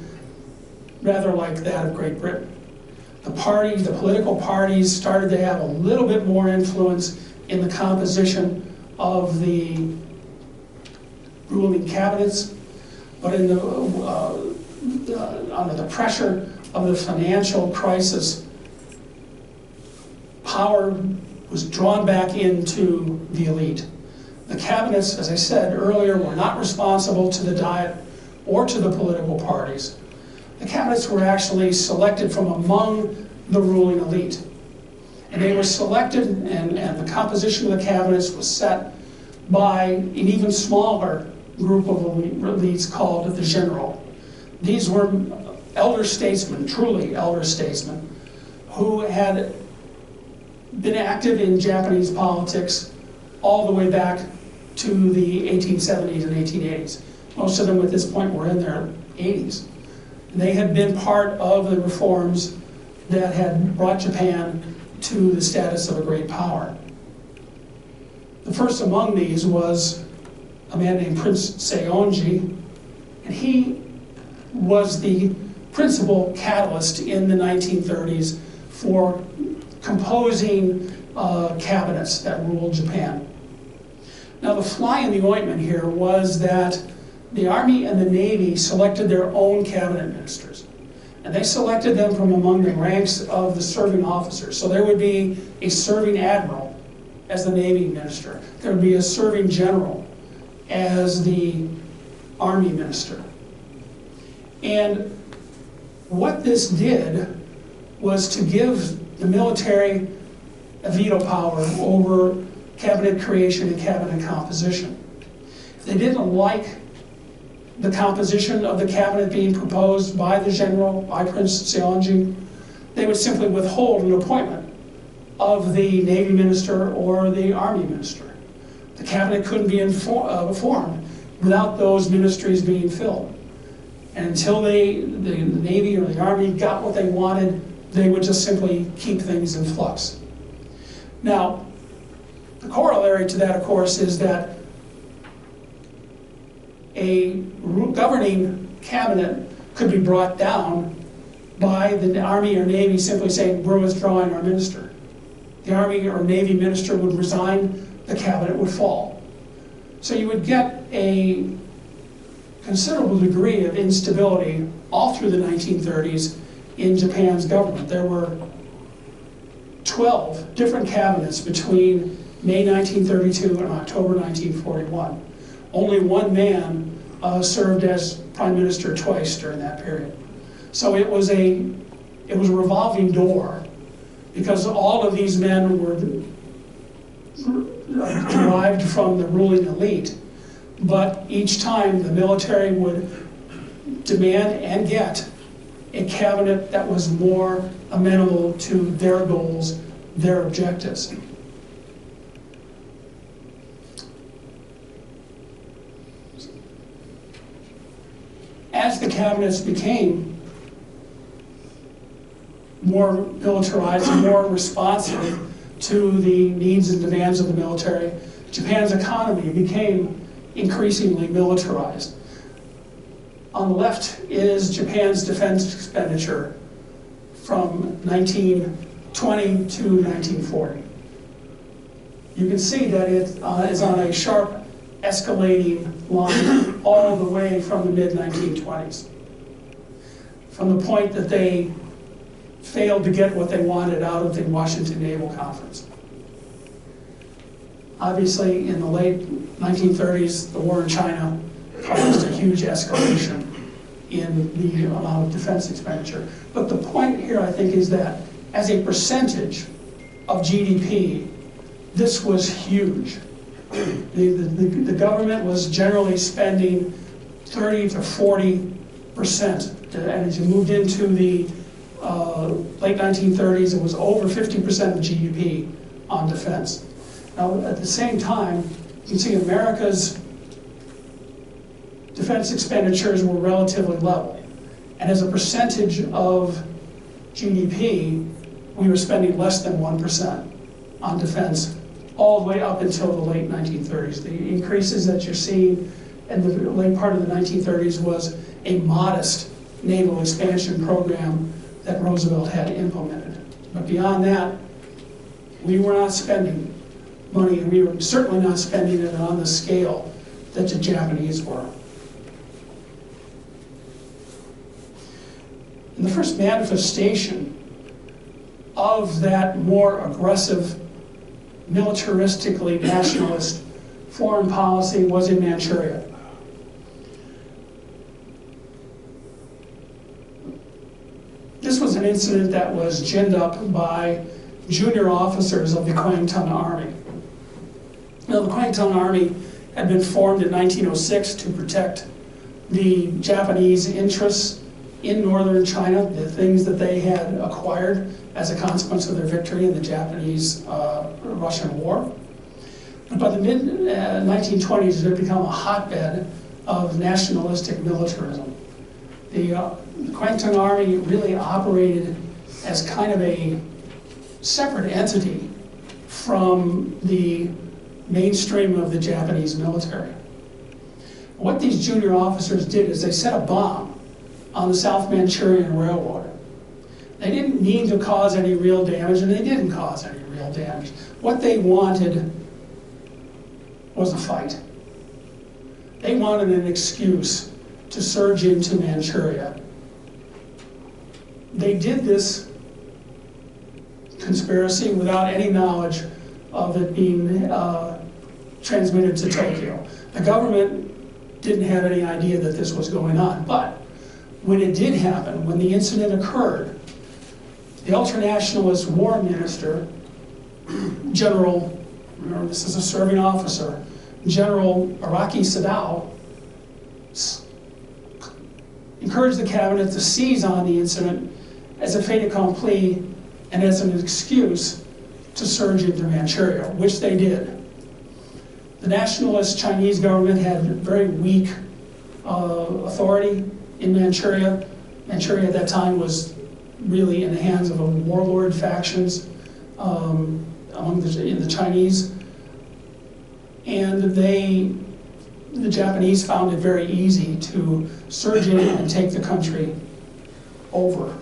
rather like that of Great Britain. The political parties started to have a little bit more influence in the composition of the ruling cabinets, but under the pressure of the financial crisis, power was drawn back into the elite. The cabinets, as I said earlier, were not responsible to the Diet or to the political parties, The cabinets were actually selected from among the ruling elite. And they were selected, and the composition of the cabinets was set by an even smaller group of elites called the general. These were elder statesmen, truly elder statesmen, who had been active in Japanese politics all the way back to the 1870s and 1880s. Most of them at this point were in their 80s. They had been part of the reforms that had brought Japan to the status of a great power. The first among these was a man named Prince Seonji, and he was the principal catalyst in the 1930s for composing cabinets that ruled Japan. Now the fly in the ointment here was that the Army and the Navy selected their own cabinet ministers. And they selected them from among the ranks of the serving officers. So there would be a serving admiral as the Navy minister. There would be a serving general as the Army minister. And what this did was to give the military a veto power over cabinet creation and cabinet composition. If they didn't like the composition of the cabinet being proposed by the general, by Prince Seonji, they would simply withhold an appointment of the Navy minister or the Army minister. The cabinet couldn't be formed without those ministries being filled. And until the Navy or the Army got what they wanted, they would just simply keep things in flux. Now, the corollary to that, of course, is that a governing cabinet could be brought down by the Army or Navy simply saying, we're withdrawing our minister. The Army or Navy minister would resign, the cabinet would fall. So you would get a considerable degree of instability all through the 1930s in Japan's government. There were 12 different cabinets between May 1932 and October 1941. Only one man served as prime minister twice during that period. So it was a revolving door, because all of these men were derived from the ruling elite. But each time the military would demand and get a cabinet that was more amenable to their goals, their objectives. As the cabinets became more militarized and more responsive to the needs and demands of the military, Japan's economy became increasingly militarized. On the left is Japan's defense expenditure from 1920 to 1940. You can see that it is on a sharp escalating line all the way from the mid-1920s. From the point that they failed to get what they wanted out of the Washington Naval Conference. Obviously, in the late 1930s, the war in China caused a huge escalation in the amount of defense expenditure. But the point here, I think, is that as a percentage of GDP, this was huge. The government was generally spending 30 to 40%. And as you moved into the late 1930s, it was over 50% of GDP on defense. Now, at the same time, you can see America's defense expenditures were relatively level. And as a percentage of GDP, we were spending less than 1% on defense all the way up until the late 1930s. The increases that you're seeing in the late part of the 1930s was a modest naval expansion program that Roosevelt had implemented. But beyond that, we were not spending money, and we were certainly not spending it on the scale that the Japanese were. And the first manifestation of that more aggressive, militaristically nationalist foreign policy was in Manchuria. an incident that was ginned up by junior officers of the Kwangtung Army. Now, the Kwangtung Army had been formed in 1906 to protect the Japanese interests in northern China, the things that they had acquired as a consequence of their victory in the Japanese-Russian War. But by the mid-1920s, it had become a hotbed of nationalistic militarism. The Kwangtung Army really operated as kind of a separate entity from the mainstream of the Japanese military. What these junior officers did is they set a bomb on the South Manchurian Railroad. They didn't mean to cause any real damage, and they didn't cause any real damage. What they wanted was a fight. They wanted an excuse to surge into Manchuria. They did this conspiracy without any knowledge of it being transmitted to Tokyo. The government didn't have any idea that this was going on, but when it did happen, when the incident occurred, the ultranationalist war minister, General, remember this is a serving officer, General Araki Sadao, encouraged the cabinet to seize on the incident as a fait accompli and as an excuse to surge into Manchuria, which they did. The nationalist Chinese government had very weak authority in Manchuria. Manchuria at that time was really in the hands of a warlord factions in the Chinese. And the Japanese found it very easy to surge in and take the country over.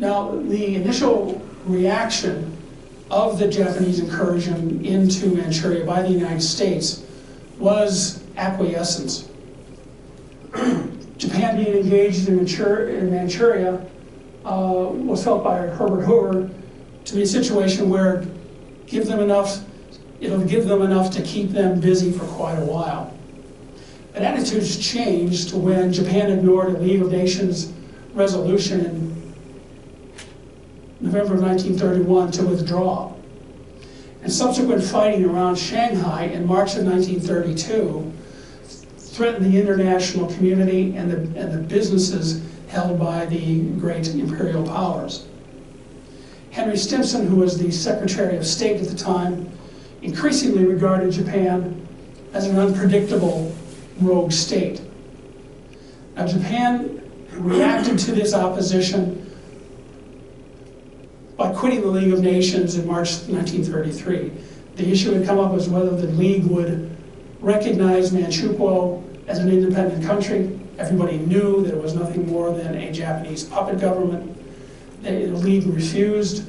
Now, the initial reaction of the Japanese incursion into Manchuria by the United States was acquiescence. Japan being engaged in Manchuria was felt by Herbert Hoover to be a situation where it'll give them enough to keep them busy for quite a while. But attitudes changed when Japan ignored a League of Nations resolution in November of 1931 to withdraw. And subsequent fighting around Shanghai in March of 1932 threatened the international community and the businesses held by the great imperial powers. Henry Stimson, who was the Secretary of State at the time, increasingly regarded Japan as an unpredictable rogue state. Now, Japan reacted to this opposition by quitting the League of Nations in March 1933. The issue had come up as whether the League would recognize Manchukuo as an independent country. Everybody knew that it was nothing more than a Japanese puppet government. The League refused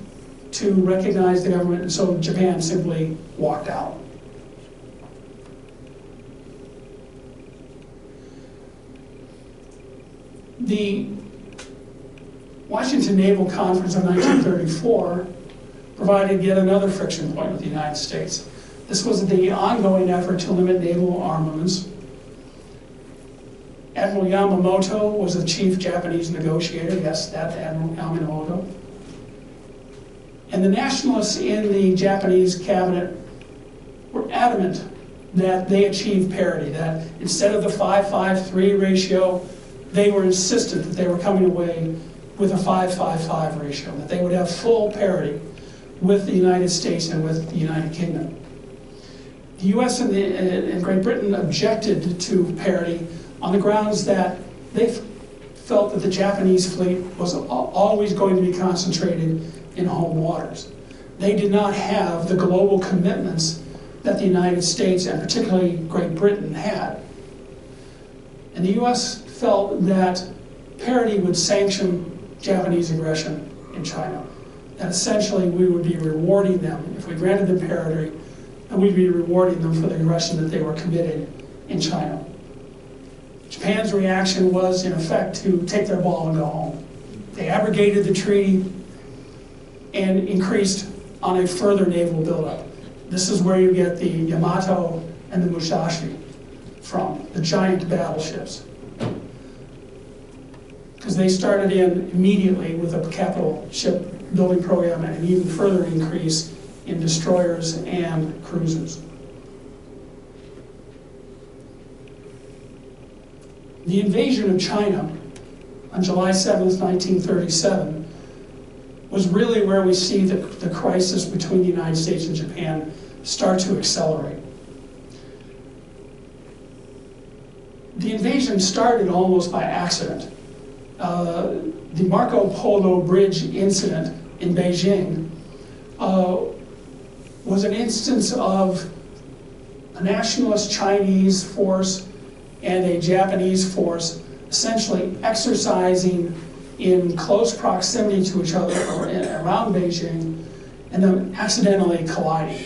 to recognize the government, and so Japan simply walked out. The Washington Naval Conference of 1934 provided yet another friction point with the United States. This was the ongoing effort to limit naval armaments. Admiral Yamamoto was the chief Japanese negotiator, yes, that Admiral Yamamoto. And the nationalists in the Japanese cabinet were adamant that they achieve parity, that instead of the 5-5-3 ratio, they were insistent that they were coming away with a 5-5-5 ratio, that they would have full parity with the United States and with the United Kingdom. The US and Great Britain objected to parity on the grounds that they felt that the Japanese fleet was always going to be concentrated in home waters. They did not have the global commitments that the United States and particularly Great Britain had. And the US felt that parity would sanction Japanese aggression in China. That essentially we would be rewarding them, if we granted them parity, and we'd be rewarding them for the aggression that they were committed in China. Japan's reaction was, in effect, to take their ball and go home. They abrogated the treaty and increased on a further naval buildup. This is where you get the Yamato and the Musashi from, the giant battleships. because they started in immediately with a capital ship building program and an even further increase in destroyers and cruisers. The invasion of China on July 7th, 1937, was really where we see the crisis between the United States and Japan start to accelerate. The invasion started almost by accident. The Marco Polo Bridge incident in Beijing was an instance of a nationalist Chinese force and a Japanese force essentially exercising in close proximity to each other around Beijing, and then accidentally colliding.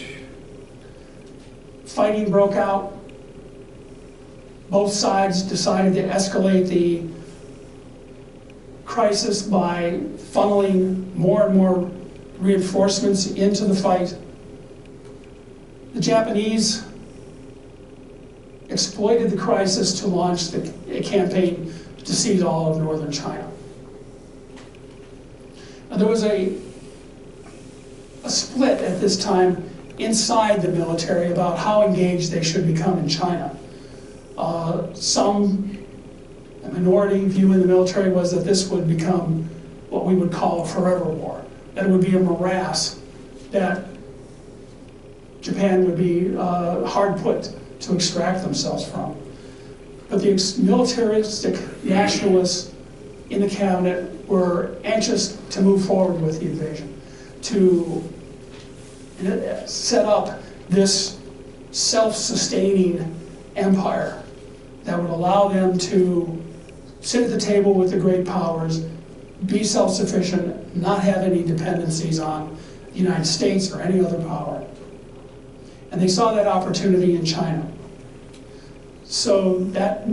Fighting broke out. Both sides decided to escalate the crisis by funneling more and more reinforcements into the fight. The Japanese exploited the crisis to launch a campaign to seize all of northern China. Now, there was a split at this time inside the military about how engaged they should become in China. A minority view in the military was that this would become what we would call a forever war, that it would be a morass, that Japan would be hard put to extract themselves from. But the militaristic nationalists in the cabinet were anxious to move forward with the invasion, to set up this self-sustaining empire that would allow them to sit at the table with the great powers, be self-sufficient, not have any dependencies on the United States or any other power. And they saw that opportunity in China. So that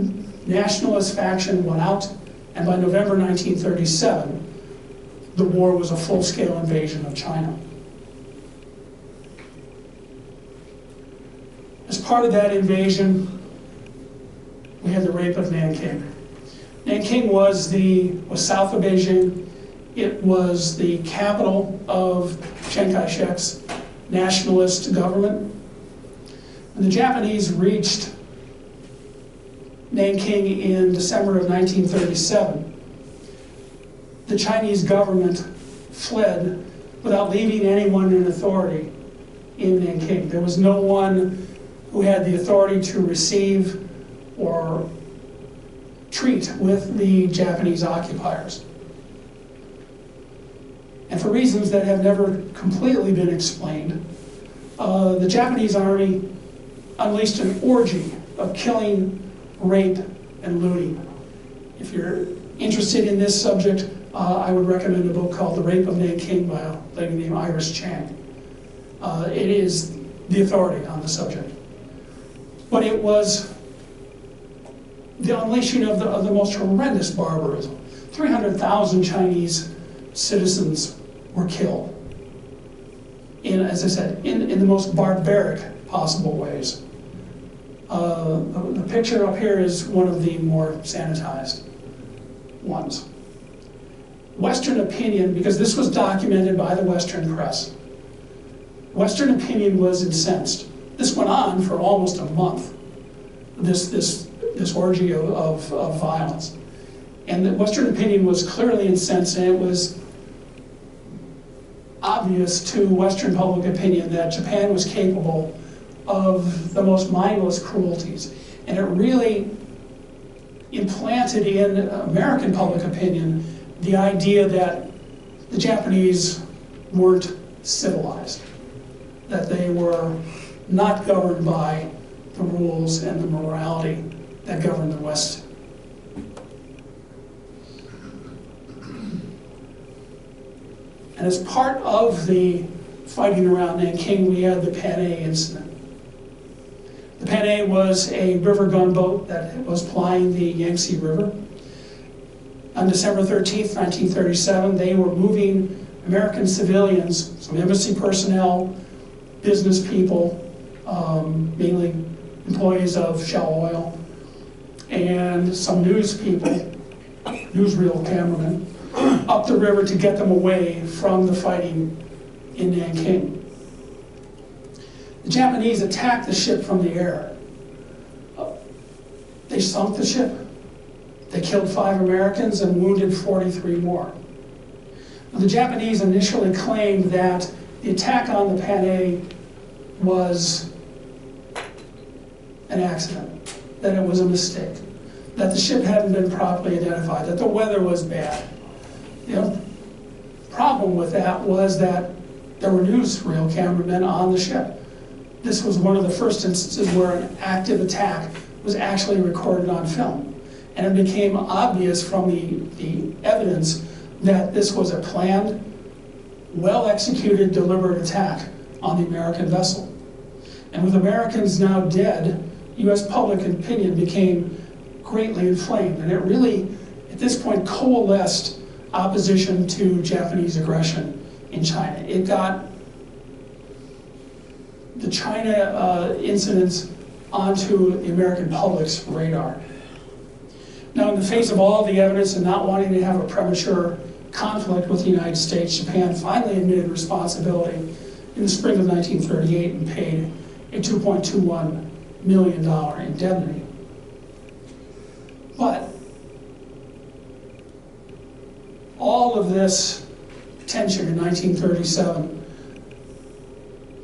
nationalist faction went out, and by November 1937, the war was a full-scale invasion of China. As part of that invasion, we had the rape of Nanking. Nanking was south of Beijing. It was the capital of Chiang Kai-shek's nationalist government. When the Japanese reached Nanking in December of 1937, the Chinese government fled without leaving anyone in authority in Nanking. There was no one who had the authority to receive or treat with the Japanese occupiers. And for reasons that have never completely been explained, the Japanese army unleashed an orgy of killing, rape, and looting. If you're interested in this subject, I would recommend a book called The Rape of Nanking by a lady named Iris Chang. It is the authority on the subject. But it was the unleashing of the most horrendous barbarism. 300,000 Chinese citizens were killed as I said, in the most barbaric possible ways. The picture up here is one of the more sanitized ones. Western opinion, because this was documented by the Western press, Western opinion was incensed. This went on for almost a month, this orgy of violence. And the Western opinion was clearly incensed, and it was obvious to Western public opinion that Japan was capable of the most mindless cruelties. And it really implanted in American public opinion the idea that the Japanese weren't civilized, that they were not governed by the rules and the morality that govern the West. And as part of the fighting around Nanking, we had the Panay incident. The Panay was a river gunboat that was plying the Yangtze River. On December 13th, 1937, they were moving American civilians, some embassy personnel, business people, mainly employees of Shell Oil, and some news people newsreel cameramen, up the river to get them away from the fighting in Nanking. The Japanese attacked the ship from the air. They sunk the ship. They killed 5 Americans and wounded 43 more. Now, the Japanese initially claimed that the attack on the Panay was an accident, that it was a mistake, that the ship hadn't been properly identified, that the weather was bad. The problem with that was that there were newsreel cameramen on the ship. This was one of the first instances where an active attack was actually recorded on film. And it became obvious from the evidence that this was a planned, well-executed, deliberate attack on the American vessel. And with Americans now dead, US public opinion became greatly inflamed. And it really, at this point, coalesced opposition to Japanese aggression in China. It got the China incidents onto the American public's radar. Now, in the face of all the evidence and not wanting to have a premature conflict with the United States, Japan finally admitted responsibility in the spring of 1938 and paid a $2.21 million indemnity. But all of this tension in 1937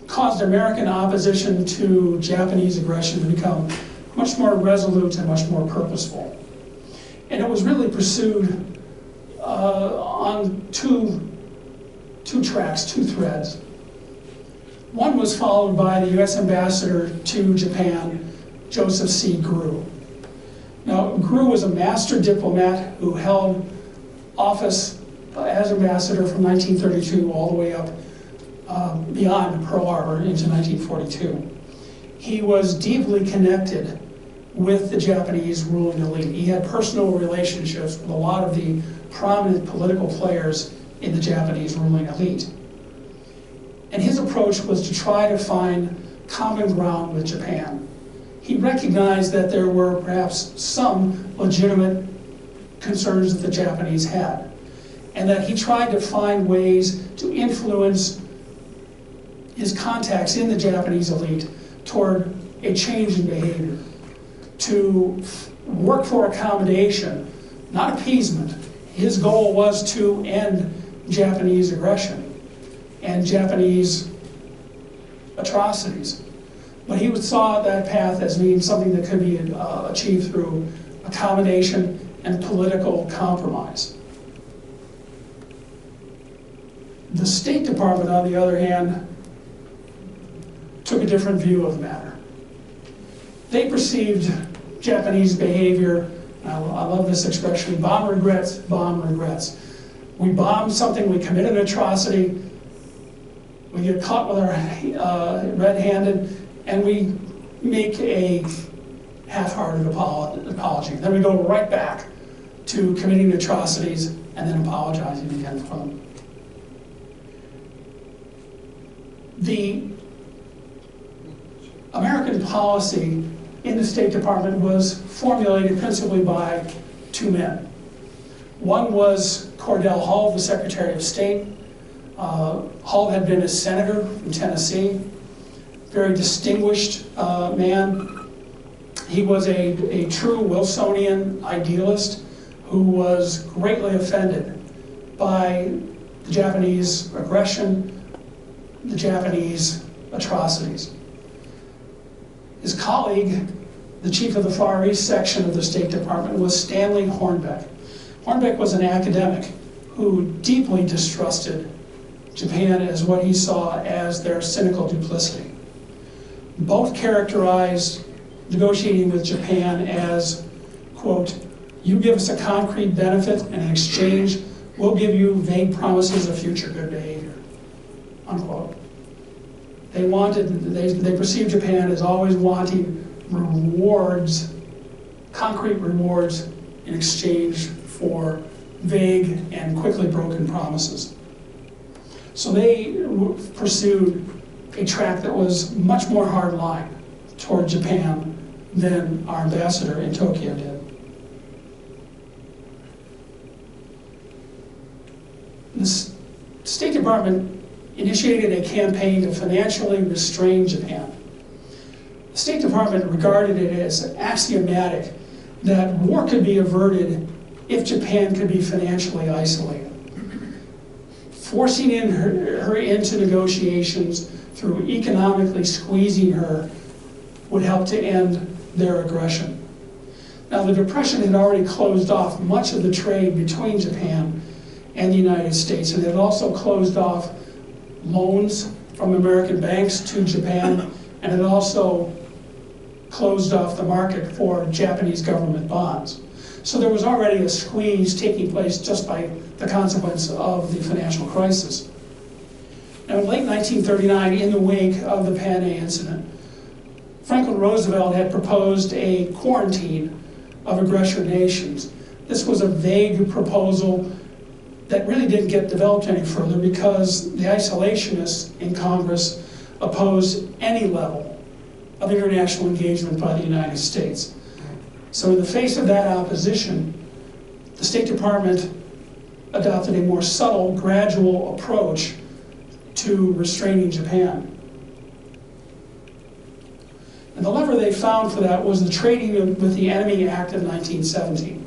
caused American opposition to Japanese aggression to become much more resolute and much more purposeful. And it was really pursued on two tracks, 2 threads. One was followed by the US ambassador to Japan, Joseph C. Grew. Now, Grew was a master diplomat who held office as ambassador from 1932 all the way up beyond Pearl Harbor into 1942. He was deeply connected with the Japanese ruling elite. He had personal relationships with a lot of the prominent political players in the Japanese ruling elite. And his approach was to try to find common ground with Japan. He recognized that there were perhaps some legitimate concerns that the Japanese had, and that he tried to find ways to influence his contacts in the Japanese elite toward a change in behavior, to work for accommodation, not appeasement. His goal was to end Japanese aggression and Japanese atrocities. But he saw that path as being something that could be achieved through accommodation and political compromise. The State Department, on the other hand, took a different view of the matter. They perceived Japanese behavior, I love this expression, bomb regrets, bomb regrets. We bombed something, we commit an atrocity, we get caught with our red-handed, and we make a half-hearted apology. Then we go right back to committing atrocities and then apologizing again for them. The American policy in the State Department was formulated principally by 2 men. One was Cordell Hull, the Secretary of State. Hull had been a senator from Tennessee, very distinguished man. He was a true Wilsonian idealist who was greatly offended by the Japanese aggression, the Japanese atrocities. His colleague, the chief of the Far East section of the State Department, was Stanley Hornbeck. Hornbeck was an academic who deeply distrusted Japan as what he saw as their cynical duplicity. Both characterized negotiating with Japan as, quote, you give us a concrete benefit and in exchange we'll give you vague promises of future good behavior, unquote. They perceived Japan as always wanting rewards, concrete rewards in exchange for vague and quickly broken promises. So they pursued a track that was much more hardline toward Japan than our ambassador in Tokyo did. The State Department initiated a campaign to financially restrain Japan. The State Department regarded it as axiomatic that war could be averted if Japan could be financially isolated. Forcing her into negotiations through economically squeezing her would help to end their aggression. Now, the Depression had already closed off much of the trade between Japan and the United States, and it also closed off loans from American banks to Japan, and it also closed off the market for Japanese government bonds. So there was already a squeeze taking place just by the consequence of the financial crisis. Now, in late 1939, in the wake of the Pan Am incident, Franklin Roosevelt had proposed a quarantine of aggressor nations. This was a vague proposal that really didn't get developed any further because the isolationists in Congress opposed any level of international engagement by the United States. So in the face of that opposition, the State Department adopted a more subtle, gradual approach to restraining Japan. And the lever they found for that was the Trading with the Enemy Act of 1917.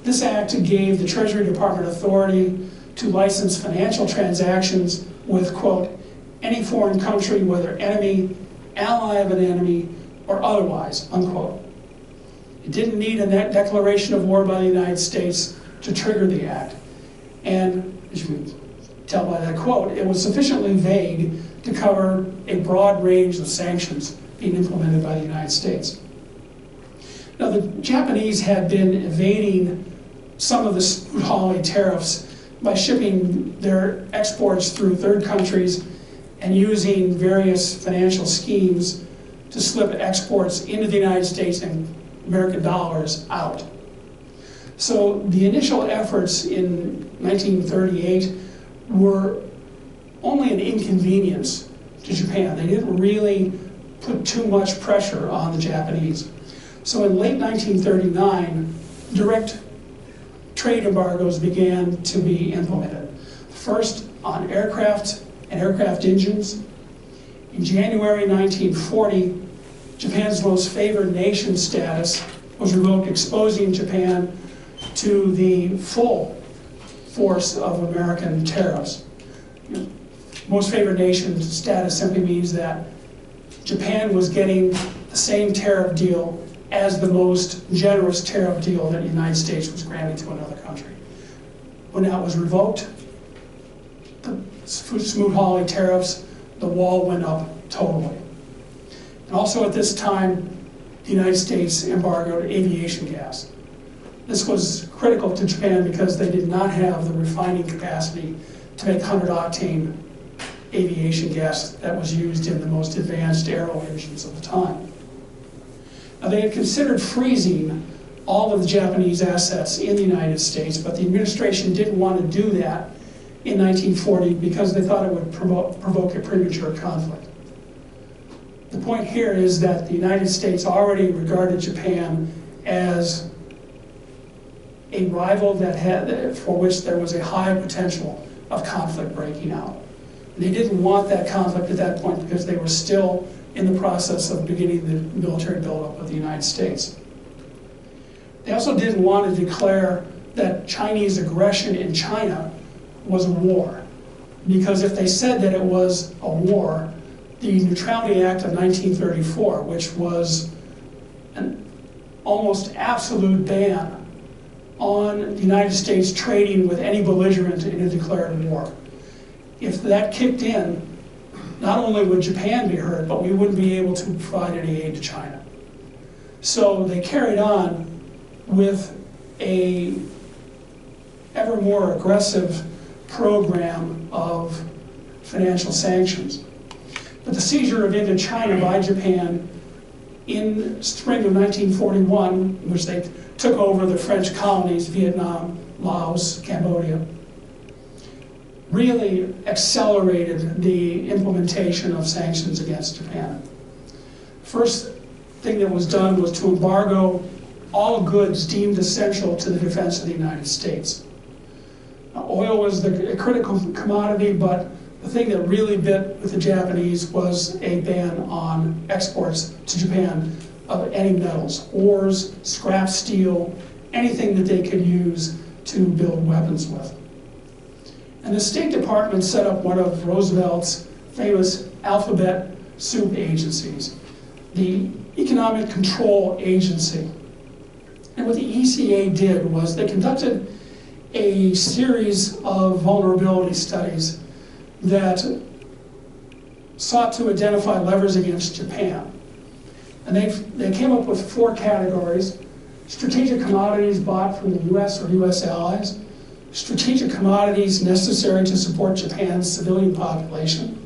This act gave the Treasury Department authority to license financial transactions with, quote, any foreign country, whether enemy, ally of an enemy, or otherwise, unquote. It didn't need a declaration of war by the United States to trigger the act. And as you can tell by that quote, it was sufficiently vague to cover a broad range of sanctions being implemented by the United States. Now, the Japanese had been evading some of the Smoot-Hawley tariffs by shipping their exports through third countries and using various financial schemes to slip exports into the United States and American dollars out. So the initial efforts in 1938 were only an inconvenience to Japan. They didn't really put too much pressure on the Japanese. So in late 1939, direct trade embargoes began to be implemented. First on aircraft and aircraft engines. In January 1940, Japan's most favored nation status was revoked, exposing Japan to the full force of American tariffs. Most favored nation status simply means that Japan was getting the same tariff deal as the most generous tariff deal that the United States was granting to another country. When that was revoked, the Smoot-Hawley tariffs, the wall went up totally. And also at this time, the United States embargoed aviation gas. This was critical to Japan because they did not have the refining capacity to make 100-octane aviation gas that was used in the most advanced aero engines of the time. Now, they had considered freezing all of the Japanese assets in the United States, but the administration didn't want to do that in 1940 because they thought it would provoke a premature conflict. The point here is that the United States already regarded Japan as a rival for which there was a high potential of conflict breaking out. And they didn't want that conflict at that point because they were still in the process of beginning the military buildup of the United States. They also didn't want to declare that Chinese aggression in China was a war, because if they said that it was a war, the Neutrality Act of 1934, which was an almost absolute ban on the United States trading with any belligerent in a declared war, if that kicked in, not only would Japan be hurt, but we wouldn't be able to provide any aid to China. So they carried on with a ever more aggressive program of financial sanctions. But the seizure of Indochina by Japan in spring of 1941, in which they took over the French colonies, Vietnam, Laos, Cambodia, really accelerated the implementation of sanctions against Japan. First thing that was done was to embargo all goods deemed essential to the defense of the United States. Oil was a critical commodity, but the thing that really bit with the Japanese was a ban on exports to Japan of any metals, ores, scrap steel, anything that they could use to build weapons with. And the State Department set up one of Roosevelt's famous alphabet soup agencies, the Economic Control Agency. And what the ECA did was they conducted a series of vulnerability studies that sought to identify levers against Japan. And they came up with 4 categories: strategic commodities bought from the US or US allies, strategic commodities necessary to support Japan's civilian population,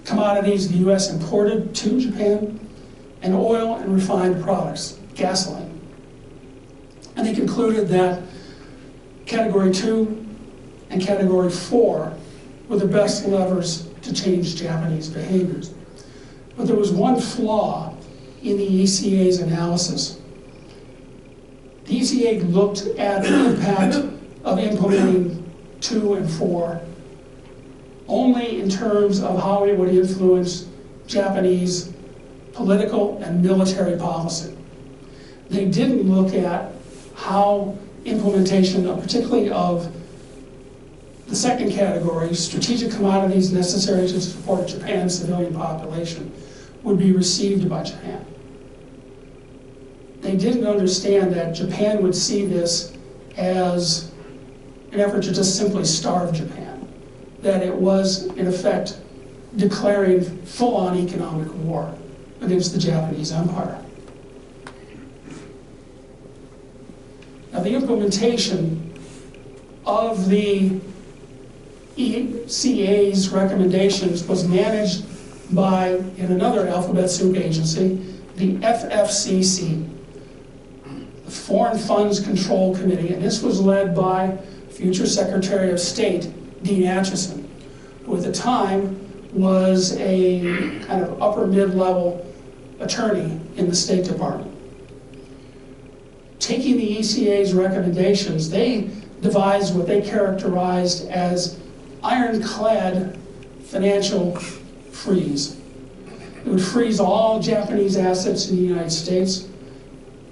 commodities the US imported to Japan, and oil and refined products, gasoline. And they concluded that Category 2 and Category 4 were the best levers to change Japanese behaviors. But there was one flaw in the ECA's analysis. The ECA looked at the impact of implementing 2 and 4 only in terms of how it would influence Japanese political and military policy. They didn't look at how implementation, particularly of the second category, strategic commodities necessary to support Japan's civilian population, would be received by Japan. They didn't understand that Japan would see this as an effort to just simply starve Japan, that it was, in effect, declaring full-on economic war against the Japanese Empire. Now, the implementation of the ECA's recommendations was managed by, in another alphabet soup agency, the FFCC, the Foreign Funds Control Committee, and this was led by future Secretary of State, Dean Acheson, who at the time was a kind of upper mid-level attorney in the State Department. Taking the ECA's recommendations, they devised what they characterized as ironclad financial freeze. It would freeze all Japanese assets in the United States.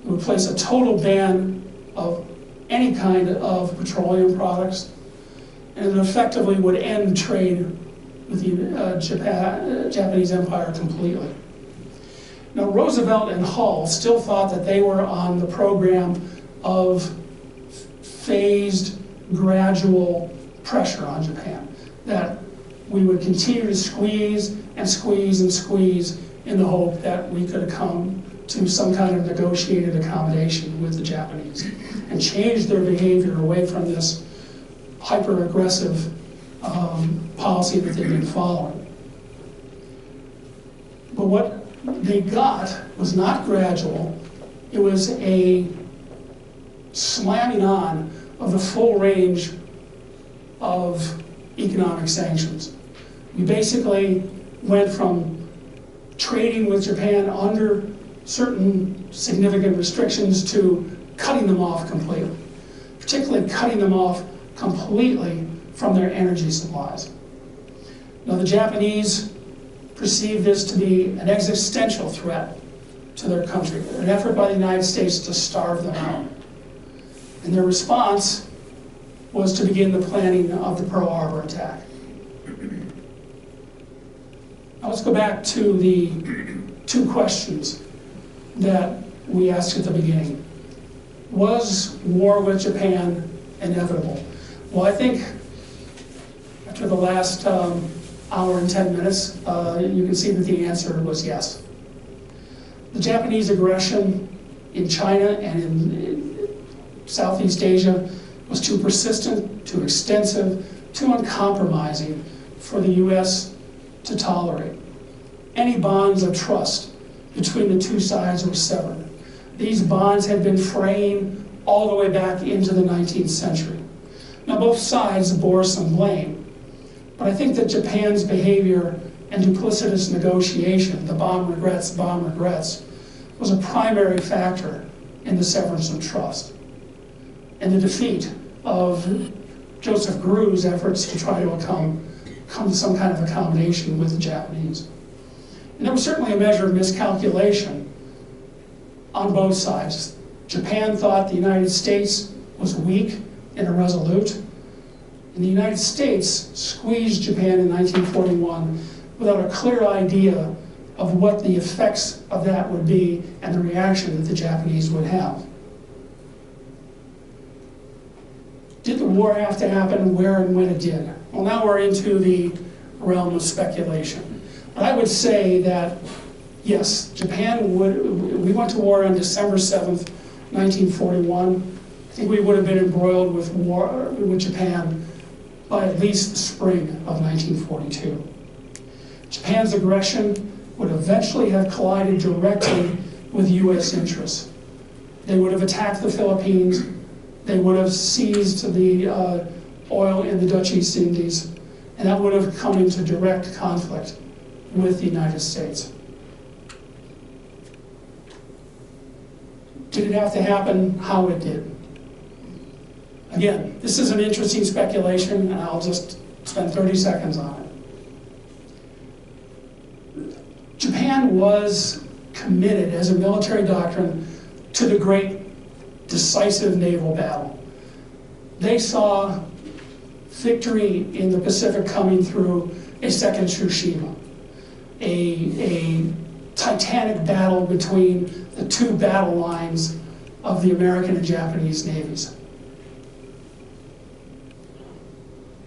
It would place a total ban of any kind of petroleum products, and it effectively would end trade with the Japanese Empire completely. Now, Roosevelt and Hull still thought that they were on the program of phased, gradual pressure on Japan, that we would continue to squeeze and squeeze and squeeze in the hope that we could come to some kind of negotiated accommodation with the Japanese and change their behavior away from this hyper-aggressive policy that they've been following. But what they got was not gradual, it was a slamming on of the full range of economic sanctions. We basically went from trading with Japan under certain significant restrictions to cutting them off completely, particularly cutting them off completely from their energy supplies. Now, the Japanese perceived this to be an existential threat to their country, an effort by the United States to starve them out. And their response was to begin the planning of the Pearl Harbor attack. Now let's go back to the 2 questions that we asked at the beginning. Was war with Japan inevitable? Well, I think after the last hour and 10 minutes, you can see that the answer was yes. The Japanese aggression in China and in Southeast Asia was too persistent, too extensive, too uncompromising for the US to tolerate. Any bonds of trust between the 2 sides were severed. These bonds had been fraying all the way back into the 19th century. Now, both sides bore some blame, but I think that Japan's behavior and duplicitous negotiation, the bomb regrets, was a primary factor in the severance of trust and the defeat of Joseph Gru's efforts to try to come to some kind of accommodation with the Japanese. And there was certainly a measure of miscalculation on both sides. Japan thought the United States was weak and irresolute, and the United States squeezed Japan in 1941 without a clear idea of what the effects of that would be and the reaction that the Japanese would have. Did the war have to happen? Where and when it did? Well, now we're into the realm of speculation. But I would say that, yes, we went to war on December 7th, 1941. I think we would have been embroiled with war with Japan by at least the spring of 1942. Japan's aggression would eventually have collided directly with U.S. interests. They would have attacked the Philippines. They would have seized the oil in the Dutch East Indies, and that would have come into direct conflict with the United States. Did it have to happen? How it did? Again, this is an interesting speculation, and I'll just spend 30 seconds on it. Japan was committed as a military doctrine to the great decisive naval battle. They saw victory in the Pacific coming through a second Tsushima, a titanic battle between the two battle lines of the American and Japanese navies.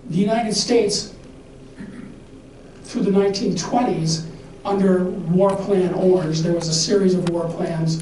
The United States, through the 1920s, under War Plan Orange, there was a series of war plans